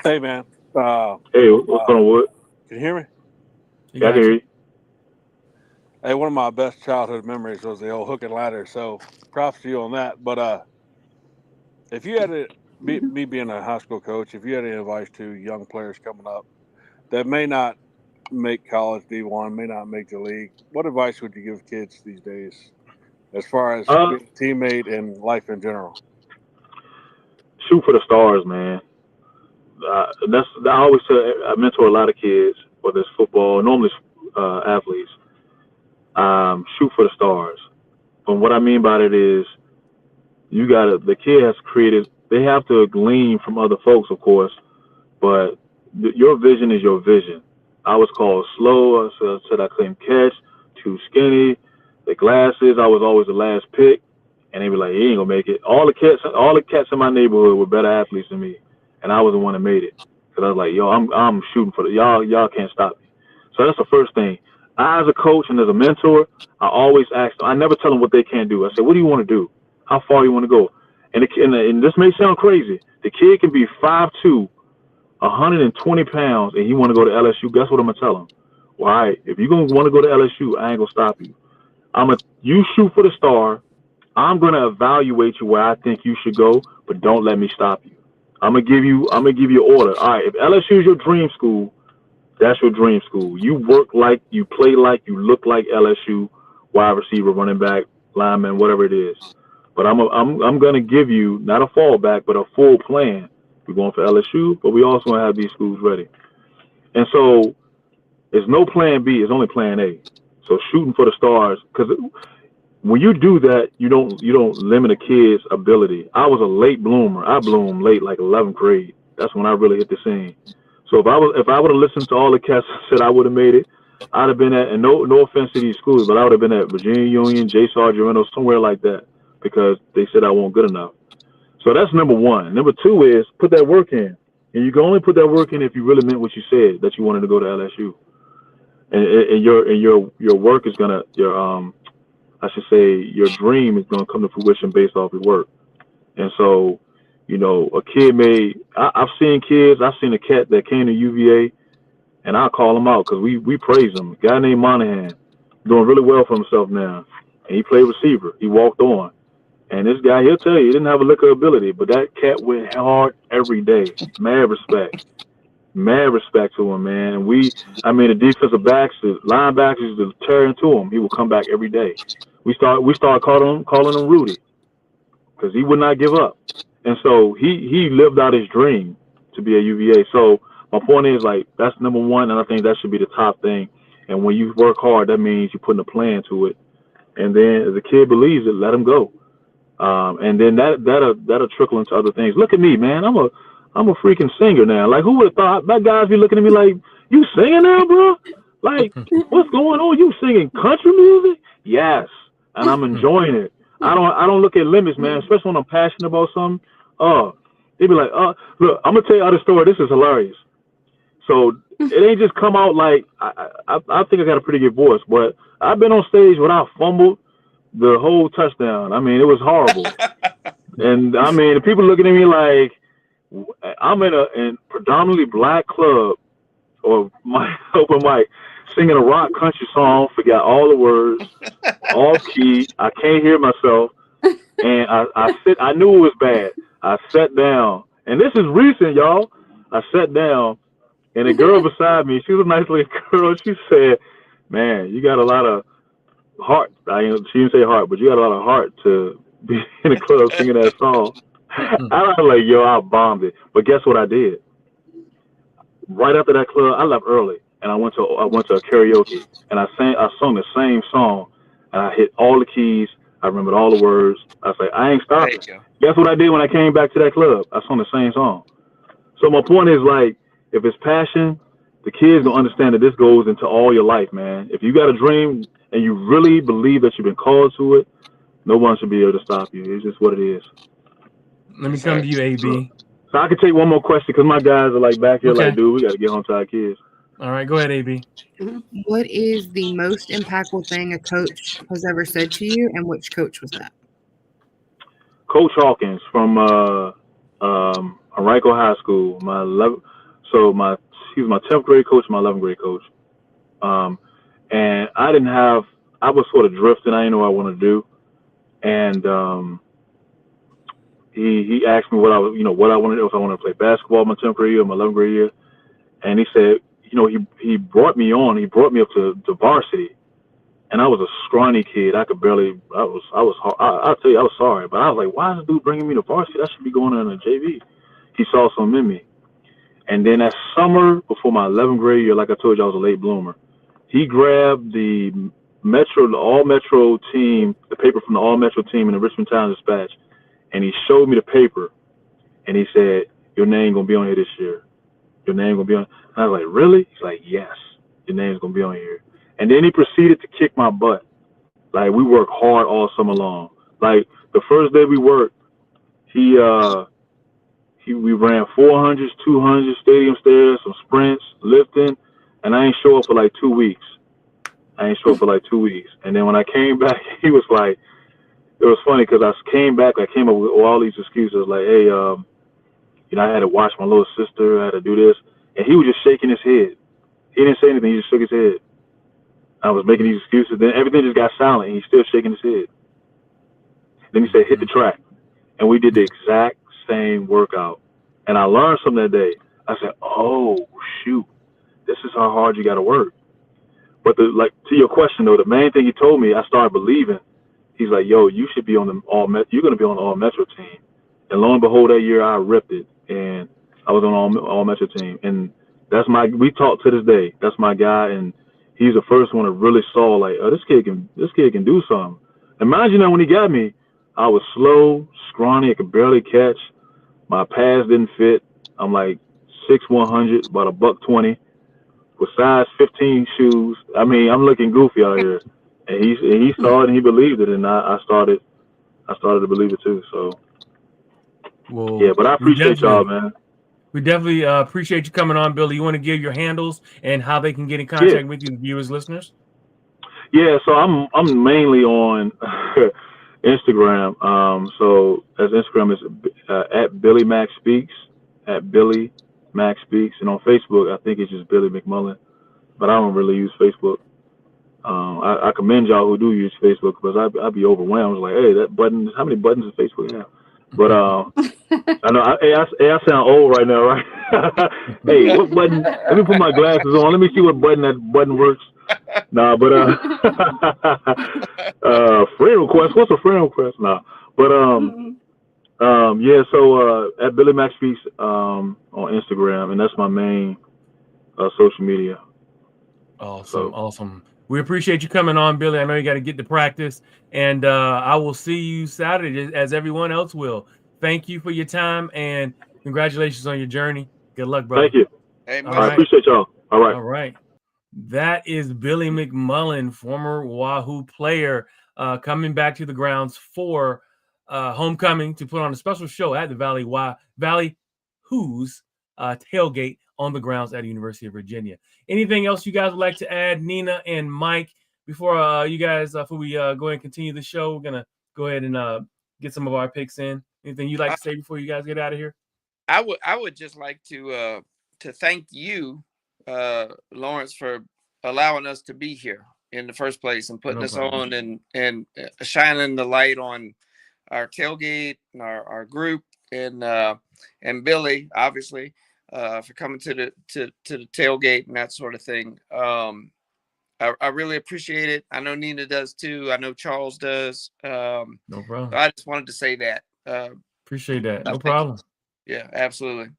Hey, man. Hey, what's going on, Wood? Can you hear me? You Yeah, I got can hear you. you. Hey, one of my best childhood memories was the old hook and ladder. So props to you on that. But if you had to, me being a high school coach, if you had any advice to young players coming up that may not make college D1, may not make the league, what advice would you give kids these days as far as being a teammate and life in general? Shoot for the stars, man. I always say I mentor a lot of kids, whether it's football, normally athletes. Shoot for the stars. But what I mean by it is the kid has created. They have to glean from other folks, of course, but your vision is your vision. I was called slow. I said I couldn't catch, too skinny. The glasses, I was always the last pick, and they were like, "He ain't gonna make it." All the cats in my neighborhood were better athletes than me, and I was the one that made it. Cause I was like, "Yo, I'm shooting for the y'all can't stop me." So that's the first thing. I, as a coach and as a mentor, I always ask them. I never tell them what they can't do. I say, "What do you want to do? How far you want to go?" And this may sound crazy. The kid can be 5'2", 120 pounds, and he want to go to LSU. Guess what I'm gonna tell him? Well, all right, if you're gonna want to go to LSU, I ain't gonna stop you. You shoot for the star. I'm gonna evaluate you where I think you should go, but don't let me stop you. I'm gonna give you an order. All right, if LSU is your dream school, that's your dream school. You work like, you play like, you look like LSU, wide receiver, running back, lineman, whatever it is. But I'm gonna give you not a fallback, but a full plan. We're going for LSU, but we also want to have these schools ready. And so there's no plan B, it's only plan A. So shooting for the stars, because when you do that, you don't limit a kid's ability. I was a late bloomer. I bloomed late, like 11th grade. That's when I really hit the scene. So if I would have listened to all the cats said I would have made it, I'd have been at, and no offense to these schools, but I would have been at Virginia Union, J. Sargento, somewhere like that, because they said I wasn't good enough. So that's number one. Number two is put that work in, and you can only put that work in if you really meant what you said, that you wanted to go to LSU, and your work is gonna I should say your dream is gonna come to fruition based off your work. And so, a kid I've seen kids. I've seen a cat that came to UVA, and I call him out because we praise him. A guy named Monahan, doing really well for himself now, and he played receiver. He walked on, and this guy, he'll tell you, he didn't have a lick of ability, but that cat went hard every day. Mad respect to him, man. And the defensive backs, the linebackers, to tear into him, he would come back every day. We started calling him Rudy, because he would not give up. And so he lived out his dream to be a UVA. So my point is, like, that's number one, and I think that should be the top thing. And when you work hard, that means you're putting a plan to it. And then if the kid believes it, let him go. And then that'll trickle into other things. Look at me, man. I'm a freaking singer now. Like, who would have thought that guys be looking at me like, you singing now, bro? Like, what's going on? You singing country music? Yes. And I'm enjoying it. I don't look at limits, man, especially when I'm passionate about something. They be like, look, I'm gonna tell you other story. This is hilarious. So it ain't just come out like I think I got a pretty good voice, but I've been on stage when I fumbled the whole touchdown. I mean, it was horrible. And I mean, the people looking at me like I'm in a predominantly black club or my open mic singing a rock country song, forgot all the words, off key. I can't hear myself, and I knew it was bad. I sat down, and this is recent, y'all. I sat down, and the girl beside me, she was a nice little girl. She said, "Man, you got a lot of heart." She didn't say heart, but you got a lot of heart to be in the club singing that song. I was like, "Yo, I bombed it." But guess what I did? Right after that club, I left early, and I went to a karaoke, and I sung the same song, and I hit all the keys. I remembered all the words. I was like, I ain't stopping. Guess what I did when I came back to that club? I sung the same song. So my point is, like, if it's passion, the kids gonna understand that this goes into all your life, man. If you got a dream and you really believe that you've been called to it, no one should be able to stop you. It's just what it is. Let me come to you, AB. So I can take one more question because my guys are like back here, like, dude, we got to get home to our kids. All right, go ahead, AB. What is the most impactful thing a coach has ever said to you, and which coach was that? Coach Hawkins from Henrico High School. He was my 10th grade coach, my 11th grade coach. And I was sort of drifting. I didn't know what I wanted to do. And he asked me what I wanted to do, if I wanted to play basketball my 10th grade year, my 11th grade year. And he said, he brought me up to varsity. And I was a scrawny kid. I could barely, I'll tell you, I was sorry. But I was like, why is this dude bringing me to varsity? I should be going on a JV. He saw something in me. And then that summer before my 11th grade year, like I told you, I was a late bloomer. He grabbed the all-metro team, the paper from the all-metro team in the Richmond Times-Dispatch, and he showed me the paper. And he said, your name going to be on here this year. Your name going to be on. And I was like, really? He's like, yes, your name's going to be on here. And then he proceeded to kick my butt. Like, we worked hard all summer long. Like, the first day we worked, we ran 400s, 200s, stadium stairs, some sprints, lifting, and I ain't show up for like 2 weeks. And then when I came back, he was like, it was funny because I came up with all these excuses like, hey, I had to watch my little sister, I had to do this. And he was just shaking his head. He didn't say anything, he just shook his head. I was making these excuses. Then everything just got silent, and he's still shaking his head. Then he said, hit the track. And we did the exact same workout. And I learned something that day. I said, oh, shoot, this is how hard you got to work. But to your question, though, the main thing he told me, I started believing. He's like, yo, you should be on the you're going to be on the all-metro team. And lo and behold, that year I ripped it. And I was on the all-metro team. And we talk to this day. That's my guy. And he's the first one that really saw, like, oh, this kid can do something. Imagine that when he got me, I was slow, scrawny, I could barely catch. My pads didn't fit. I'm like 6'100", about $120, with size 15 shoes. I mean, I'm looking goofy out here. And he saw it and he believed it, and I started to believe it too. So Well, yeah, but I appreciate y'all, man. We definitely appreciate you coming on, Billy. You want to give your handles and how they can get in Yeah. contact with you, viewers, listeners? Yeah, so I'm mainly on Instagram. So as Instagram is at Billy Mac Speaks, at Billy Mac Speaks, and on Facebook I think it's just Billy McMullen, but I don't really use Facebook. I commend y'all who do use Facebook because I'd be overwhelmed. I was like, hey, that button, how many buttons does Facebook have? But I know I sound old right now, right? Hey, what button? Let me put my glasses on. Let me see what button works. Nah, but friend request. What's a friend request? Nah, but yeah. So at Billy Mac Speaks on Instagram, and that's my main social media. Awesome. We appreciate you coming on, Billy. I know you got to get to practice, and I will see you Saturday as everyone else will. Thank you for your time, and congratulations on your journey. Good luck, brother. Thank you. Hey, I appreciate y'all. All right. All right. That is Billy McMullen, former Wahoo player, coming back to the grounds for homecoming to put on a special show at the Valley Who's tailgate on the grounds at the University of Virginia. Anything else you guys would like to add, Nina and Mike, before you guys, before we go ahead and continue the show? We're going to go ahead and get some of our picks in. Anything you'd like to say before you guys get out of here? I would just like to thank you, Lawrence, for allowing us to be here in the first place and putting us on and shining the light on our tailgate and our group and Billy, obviously, for coming to the tailgate and that sort of thing. I really appreciate it. I know Nina does too. I know Charles does. No problem. So I just wanted to say that. Appreciate that. No problem. Yeah, absolutely.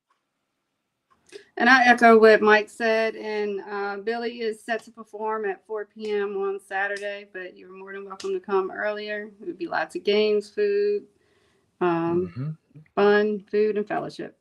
And I echo what Mike said. And Billy is set to perform at 4 p.m. on Saturday, but you're more than welcome to come earlier. It would be lots of games, food, fun, food, and fellowship.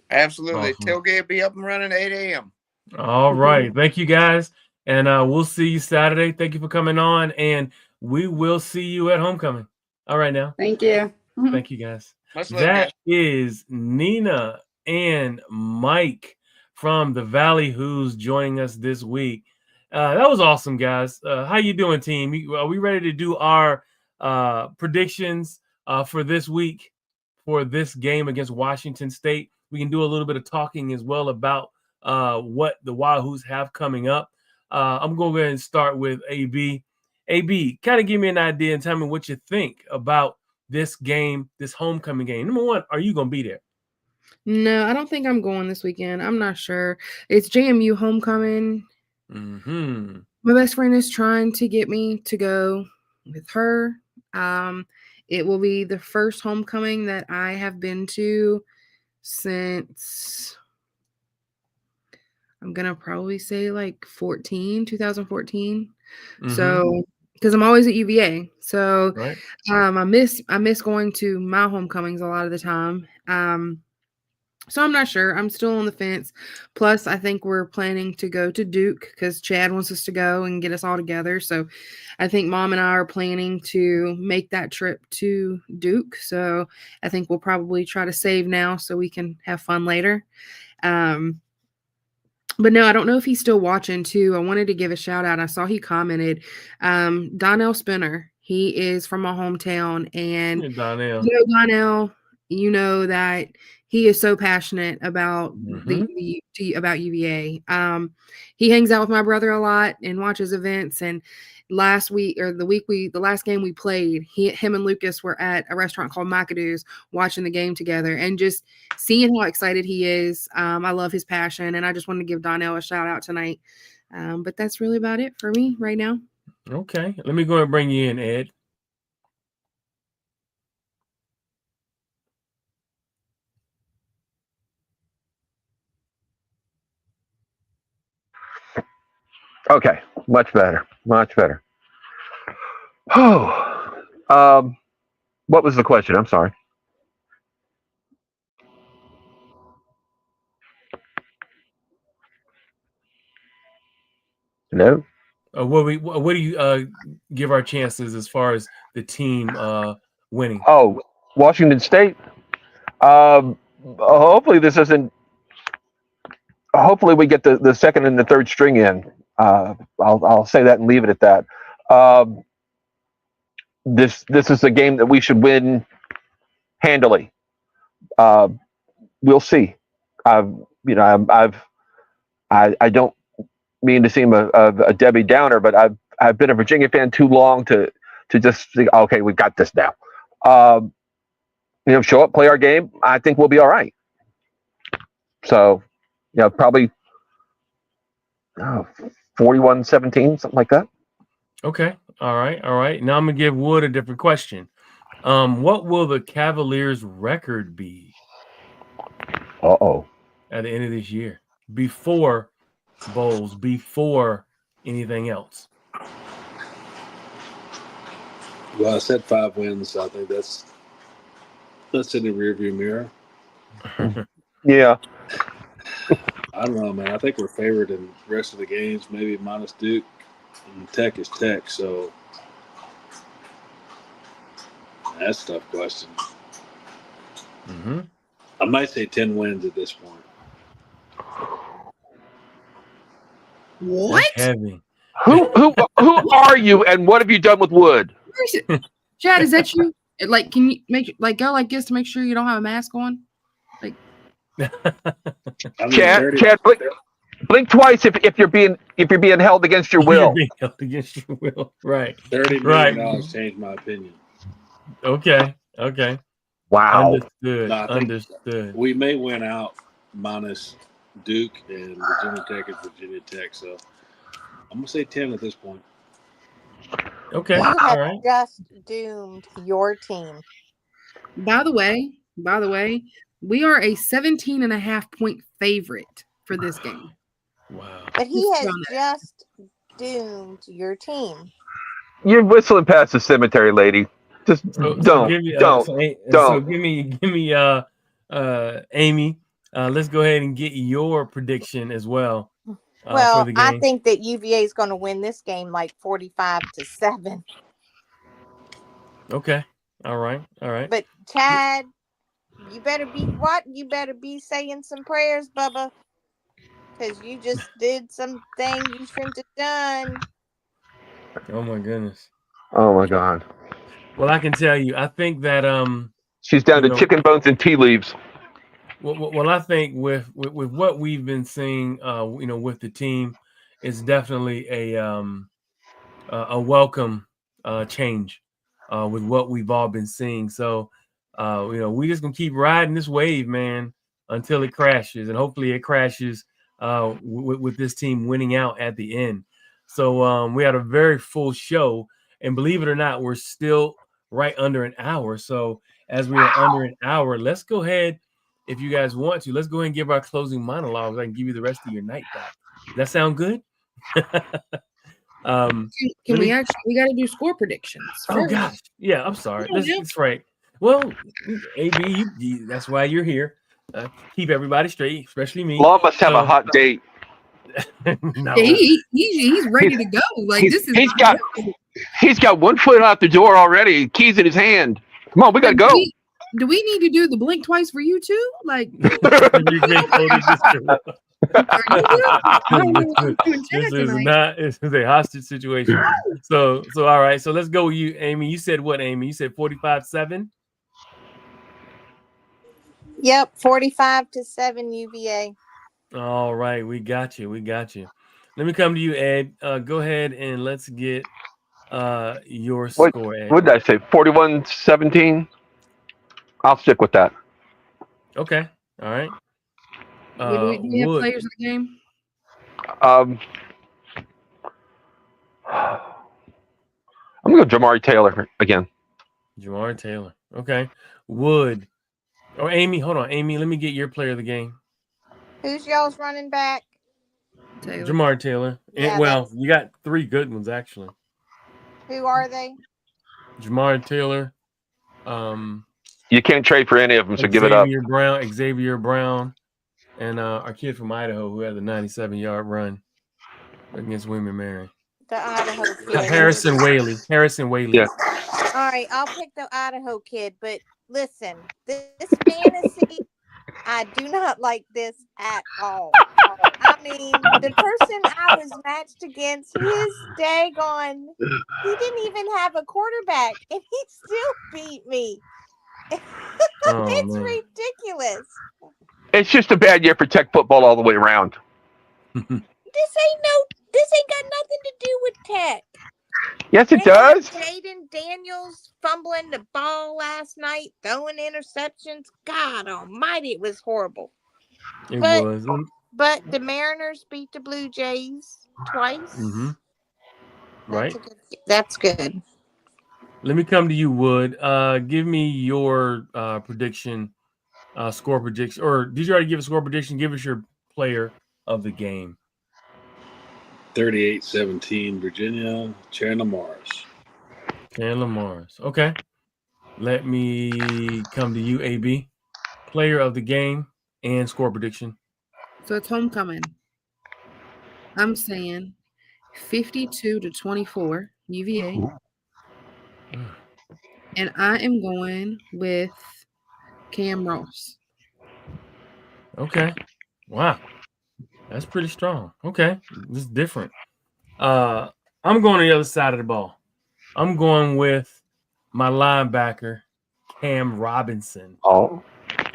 Absolutely. Awesome. Tailgate will be up and running at 8 a.m. All right. Thank you, guys. And we'll see you Saturday. Thank you for coming on. And we will see you at homecoming. All right now. Thank you. Thank you, guys. Much love, That guys. is Nina and Mike from the Valley Who's joining us this week. That was awesome, guys. How you doing, team? Are we ready to do our predictions for this week for this game against Washington State? We can do a little bit of talking as well about what the Wahoos have coming up. I'm going to go ahead and start with AB. AB, kind of give me an idea and tell me what you think about this game, this homecoming game. Number one, are you going to be there? No, I don't think I'm going this weekend. I'm not sure. It's JMU homecoming. My best friend is trying to get me to go with her. It will be the first homecoming that I have been to since, I'm going to probably say like 2014. So, because I'm always at UVA. So right. I miss going to my homecomings a lot of the time. So I'm not sure. I'm still on the fence. Plus, I think we're planning to go to Duke because Chad wants us to go and get us all together. So I think Mom and I are planning to make that trip to Duke. So I think we'll probably try to save now so we can have fun later. But no, I don't know if he's still watching too. I wanted to give a shout out. I saw he commented. Donnell Spinner, he is from my hometown. And Donnell. Donnell, you know that he is so passionate about about UVA. He hangs out with my brother a lot and watches events. And the last game we played, him and Lucas were at a restaurant called McAdoo's watching the game together and just seeing how excited he is. I love his passion, and I just wanted to give Donnell a shout out tonight. But that's really about it for me right now. Okay, let me go and bring you in, Ed. Okay, much better. Oh, What was the question? I'm sorry. No. What do you give our chances as far as the team winning? Oh, Washington State. Hopefully this isn't. Hopefully we get the second and the third string in. I'll say that and leave it at that. Um, this is a game that we should win handily. Uh, we'll see. I've you know I don't mean to seem a Debbie Downer, but I've been a Virginia fan too long to just think, okay, we've got this now. Show up, play our game. I think we'll be all right. So, probably 41-17, something like that. Okay. All right. Now I'm gonna give Wood a different question. What will the Cavaliers' record be? Uh-oh. At the end of this year, before bowls, before anything else? Well, I said 5 wins. I think that's in the rearview mirror. Yeah. I don't know, man. I think we're favored in the rest of the games, maybe minus Duke. And Tech is Tech, so that's a tough question. Mm-hmm. I might say 10 wins at this point. What? That's heavy. Who are you, and what have you done with Wood? Chad, is that you? Like, can you go like this to make sure you don't have a mask on? Like, I mean, Chad, blink twice if you're being held against your will. You're being held against your will, right? $30 million changed my opinion. Okay. Wow. Understood. We may win out minus Duke and Virginia Tech is Virginia Tech, so I'm gonna say 10 at this point. Okay. You All have right. just doomed your team. by the way, we are a 17.5-point favorite for this game. Wow. But he has just doomed your team. You're whistling past the cemetery, lady. Just don't. So give me Amy. Let's go ahead and get your prediction as well. For the game. I think that UVA is going to win this game like 45-7. Okay. All right. But Chad, you better be saying some prayers, Bubba, because you just did something you shouldn't have done. Oh my goodness. Oh my God. Well, I can tell you, I think that she's down to chicken bones and tea leaves. Well, I think with what we've been seeing, with the team, it's definitely a welcome change with what we've all been seeing. So, we just gonna keep riding this wave, man, until it crashes, and hopefully it crashes with this team winning out at the end. So we had a very full show, and believe it or not, we're still right under an hour. So as we are under an hour, let's go ahead. If you guys want to, let's go ahead and give our closing monologues. I can give you the rest of your night back. Does that sound good? Can we got to do score predictions first. Oh gosh, yeah, I'm sorry. That's right. Well, AB, that's why you're here. Keep everybody straight, especially me. Law must have a hot date. No, yeah, he's ready to go. Like he's got 1 foot out the door already. Keys in his hand. Come on, we gotta go. Do we need to do the blink twice for you too? Like, this is a hostage situation. So all right. So let's go with you, Amy. You said what, Amy? You said 45-7? Yep, 45-7 UVA. All right, we got you. Let me come to you, Ed. Go ahead and let's get your score, Ed. What did I say? 41-17? I'll stick with that. Okay. All right. Do we have players in the game? I'm going to go Jamari Taylor again. Jamari Taylor. Okay. Wood. Oh, Amy, hold on. Amy, let me get your player of the game. Who's y'all's running back? Jamari Taylor. Yeah, you got 3 good ones, actually. Who are they? Jamar Taylor, You can't trade for any of them, so give it up. Xavier Brown, and our kid from Idaho who had the 97-yard run against William Mary. The Idaho kid. Harrison Whaley. Yeah. All right, I'll pick the Idaho kid, but listen, this fantasy, I do not like this at all. I mean, the person I was matched against, his daggone, he didn't even have a quarterback, and he still beat me. Oh, It's man. ridiculous. It's just a bad year for Tech football all the way around. This ain't got nothing to do with Tech. Yes, it does. Jaden Daniels fumbling the ball last night, throwing interceptions. God almighty, it was horrible. It was. But the Mariners beat the Blue Jays twice. Mm-hmm. Right. That's good. Let me come to you, Wood. Give me your prediction, score prediction. Or did you already give a score prediction? Give us your player of the game. 38-17 Virginia, Chandler Morris. Chandler Morris. Okay. Let me come to you, AB. Player of the game and score prediction. So it's homecoming. I'm saying 52-24 UVA. And I am going with Cam Ross. Okay. Wow. That's pretty strong. Okay. This is different. I'm going to the other side of the ball. I'm going with my linebacker, Cam Robinson. Oh.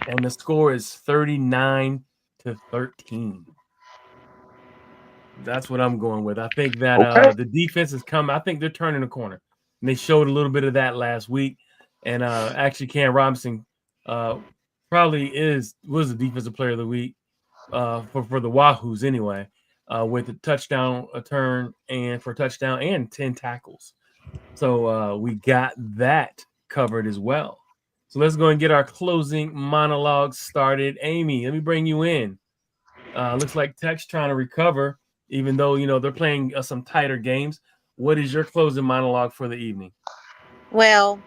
And the score is 39-13. That's what I'm going with. I think that the defense is coming. I think they're turning the corner. And they showed a little bit of that last week. And actually, Cam Robinson probably was the defensive player of the week for the Wahoos anyway, with a touchdown, a turn, and for a touchdown and 10 tackles. So we got that covered as well. So let's go and get our closing monologue started. Amy, let me bring you in. Looks like Tech's trying to recover, even though, they're playing some tighter games. What is your closing monologue for the evening? Well,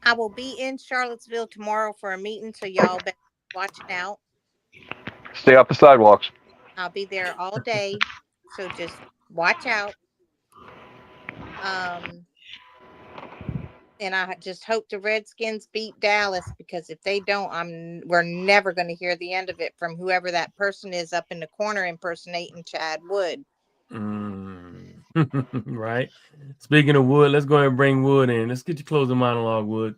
I will be in Charlottesville tomorrow for a meeting, so y'all better watch out. Stay off the sidewalks. I'll be there all day, so just watch out. And I just hope the Redskins beat Dallas, because if they don't, we're never going to hear the end of it from whoever that person is up in the corner impersonating Chad Wood. Right. Speaking of Wood, let's go ahead and bring Wood in. Let's get your closing monologue, Wood.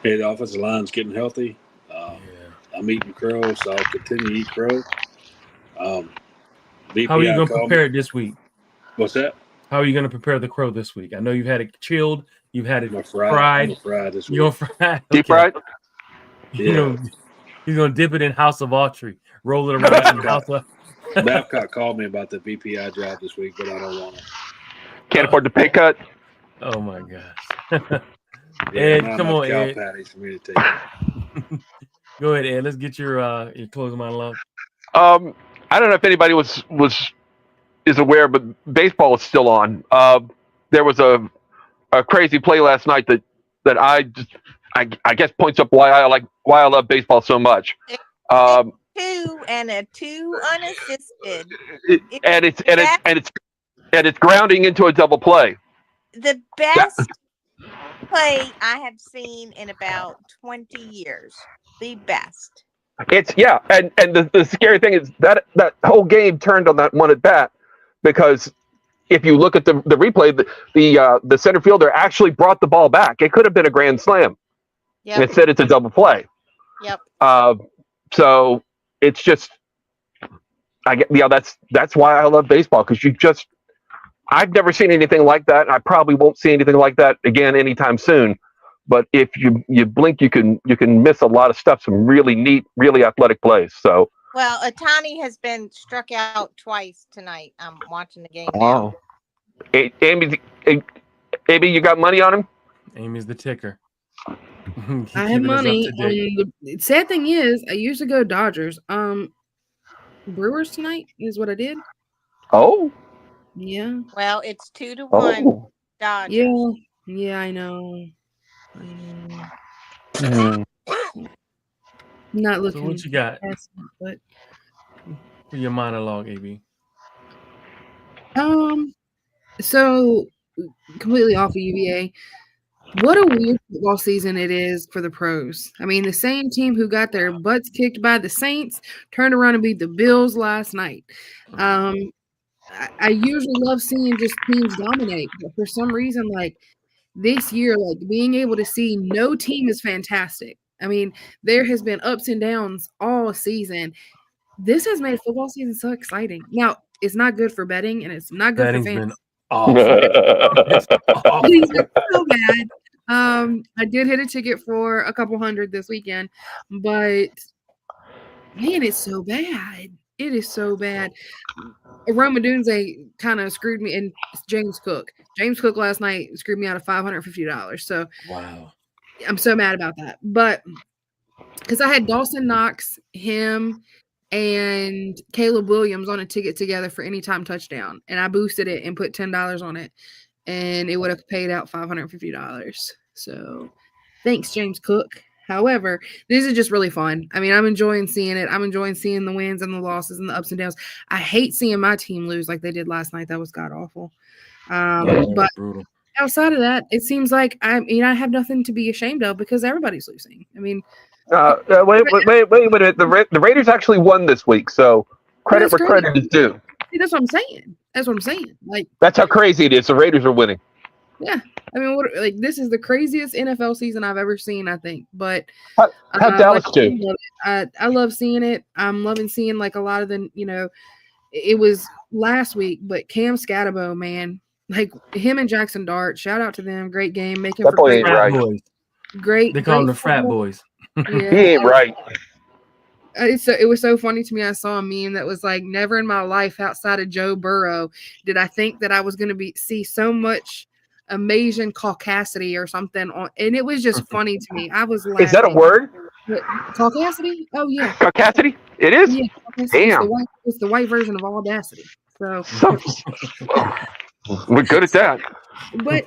Hey, the offensive line's getting healthy. I'm eating crow, so I'll continue to eat crow. BPI, how are you going to prepare it this week? What's that? How are you going to prepare the crow this week? I know you've had it chilled. You've had it fried. I'm fried this week. You're fried. Okay. Deep fried? Yeah. He's going to dip it in House of Autry. Roll it around in House of... Babcock called me about the BPI job this week, but I don't want it. Can't afford the pay cut? Oh, my gosh. Ed, come on, cow Ed. patties for me to take. Go ahead, Ed. Let's get your closing monologue. I don't know if anybody is aware, but baseball is still on. There was a crazy play last night that I guess points up why I love baseball so much. Two unassisted. It's grounding into a double play. The best play I have seen in about 20 years. The best. And the scary thing is that whole game turned on that one at bat, because if you look at the replay, the center fielder actually brought the ball back. It could have been a grand slam. Yep. Instead, it's a double play. Yep. So it's just, that's why I love baseball, because I've never seen anything like that. I probably won't see anything like that again anytime soon. But if you blink, you can miss a lot of stuff. Some really neat, really athletic plays. So. Well, Otani has been struck out twice tonight. I'm watching the game now. Amy, you got money on him? Amy's the ticker. I have money. The sad thing is, I used to go Dodgers. Brewers tonight is what I did. Oh. Yeah. Well, it's 2-1 Dodgers. Yeah. Yeah, I know. Mhm. Not So looking what you got past it, but for your monologue, AB? so completely off of UVA. What a weird football season it is for the pros. I mean, the same team who got their butts kicked by the Saints turned around and beat the Bills last night. I usually love seeing just teams dominate, but for some reason, like this year, like being able to see no team is fantastic. I mean, there has been ups and downs all season. This has made football season so exciting. Now, it's not good for betting and it's not good for Betting's fans. been awful. It's awful. He's been so bad. I did hit a ticket for a couple hundred this weekend, but man, it's so bad. It is so bad. Roma Dunze kind of screwed me, and James Cook. James Cook last night screwed me out of $550. So Wow. I'm so mad about that. But because I had Dawson Knox, him, and Caleb Williams on a ticket together for anytime touchdown, and I boosted it and put $10 on it, and it would have paid out $550. So thanks, James Cook. However, this is just really fun. I mean, I'm enjoying seeing it. I'm enjoying seeing the wins and the losses and the ups and downs. I hate seeing my team lose like they did last night. That was god awful. But Brutal. outside of that, it seems like I have nothing to be ashamed of because everybody's losing. I mean, Wait a minute. The Raiders actually won this week, so credit that's where great. credit is due. See, that's what I'm saying. That's what I'm saying. Like, That's how crazy it is. The Raiders are winning. yeah. I mean, this is the craziest NFL season I've ever seen, I think. But How Dallas do? I love seeing it. I'm loving seeing like a lot of the, it was last week, but Cam Scatterbo, man, like him and Jackson Dart, shout out to them. Great game, making That for boy great, ain't Frat right. boys. great. They call them the great frat football. boys. Yeah, He ain't right. it was so funny to me. I saw a meme that was like, never in my life outside of Joe Burrow did I think that I was going to see so much amazing caucasity or something on, and it was just funny to me. I was laughing. Is that a word? Caucasity? Oh yeah, Caucasity? It is? yeah. Caucasity. Damn. It's the white version of audacity. So, We're good at that. but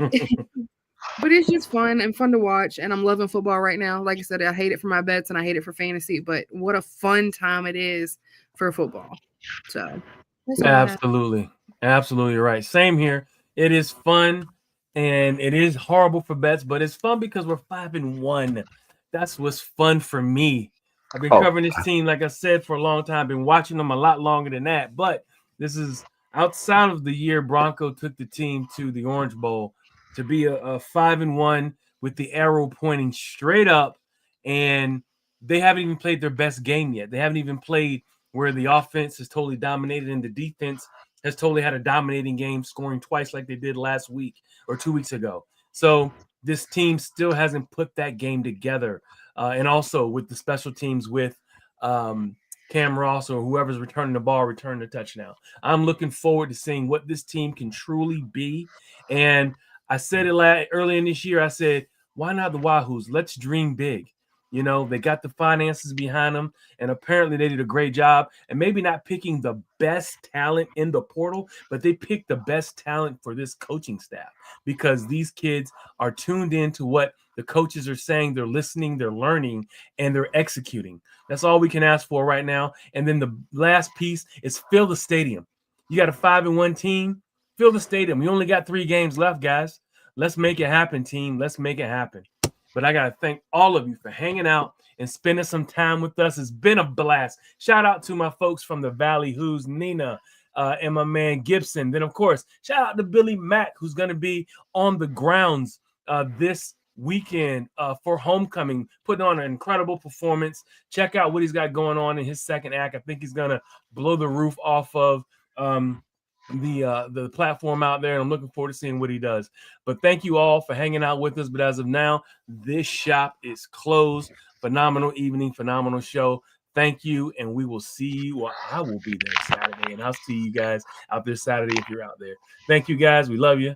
but it's just fun and fun to watch, and I'm loving football right now. Like I said, I hate it for my bets and I hate it for fantasy, but what a fun time it is for football. So that's all I have. Absolutely right. Same here. It is fun and it is horrible for bets, but it's fun because we're 5-1. That's what's fun for me. I've been covering this team, like I said, for a long time. Been watching them a lot longer than that. But this is outside of the year Bronco took the team to the Orange Bowl to be a 5-1 with the arrow pointing straight up. And they haven't even played their best game yet. They haven't even played where the offense is totally dominated and the defense has totally had a dominating game, scoring twice like they did last week or 2 weeks ago. So this team still hasn't put that game together. And also with the special teams with Cam Ross or whoever's returning the ball, returning the touchdown. I'm looking forward to seeing what this team can truly be. And I said it early in this year. I said, why not the Wahoos? Let's dream big. They got the finances behind them, and apparently they did a great job. And maybe not picking the best talent in the portal, but they picked the best talent for this coaching staff because these kids are tuned in to what the coaches are saying. They're listening, they're learning, and they're executing. That's all we can ask for right now. And then the last piece is fill the stadium. You got a 5-1 team, fill the stadium. We only got 3 games left, guys. Let's make it happen, team. Let's make it happen. But I got to thank all of you for hanging out and spending some time with us. It's been a blast. Shout out to my folks from the Valley, who's Nina and my man Gibson. Then, of course, shout out to Billy Mack, who's going to be on the grounds this weekend for homecoming, putting on an incredible performance. Check out what he's got going on in his second act. I think he's going to blow the roof off of the platform out there, and I'm looking forward to seeing what he does. But thank you all for hanging out with us. But as of now, this shop is closed. Phenomenal evening, phenomenal show. Thank you, and we will see you. Well, I will be there Saturday, and I'll see you guys out there Saturday if you're out there. Thank you, guys. We love you.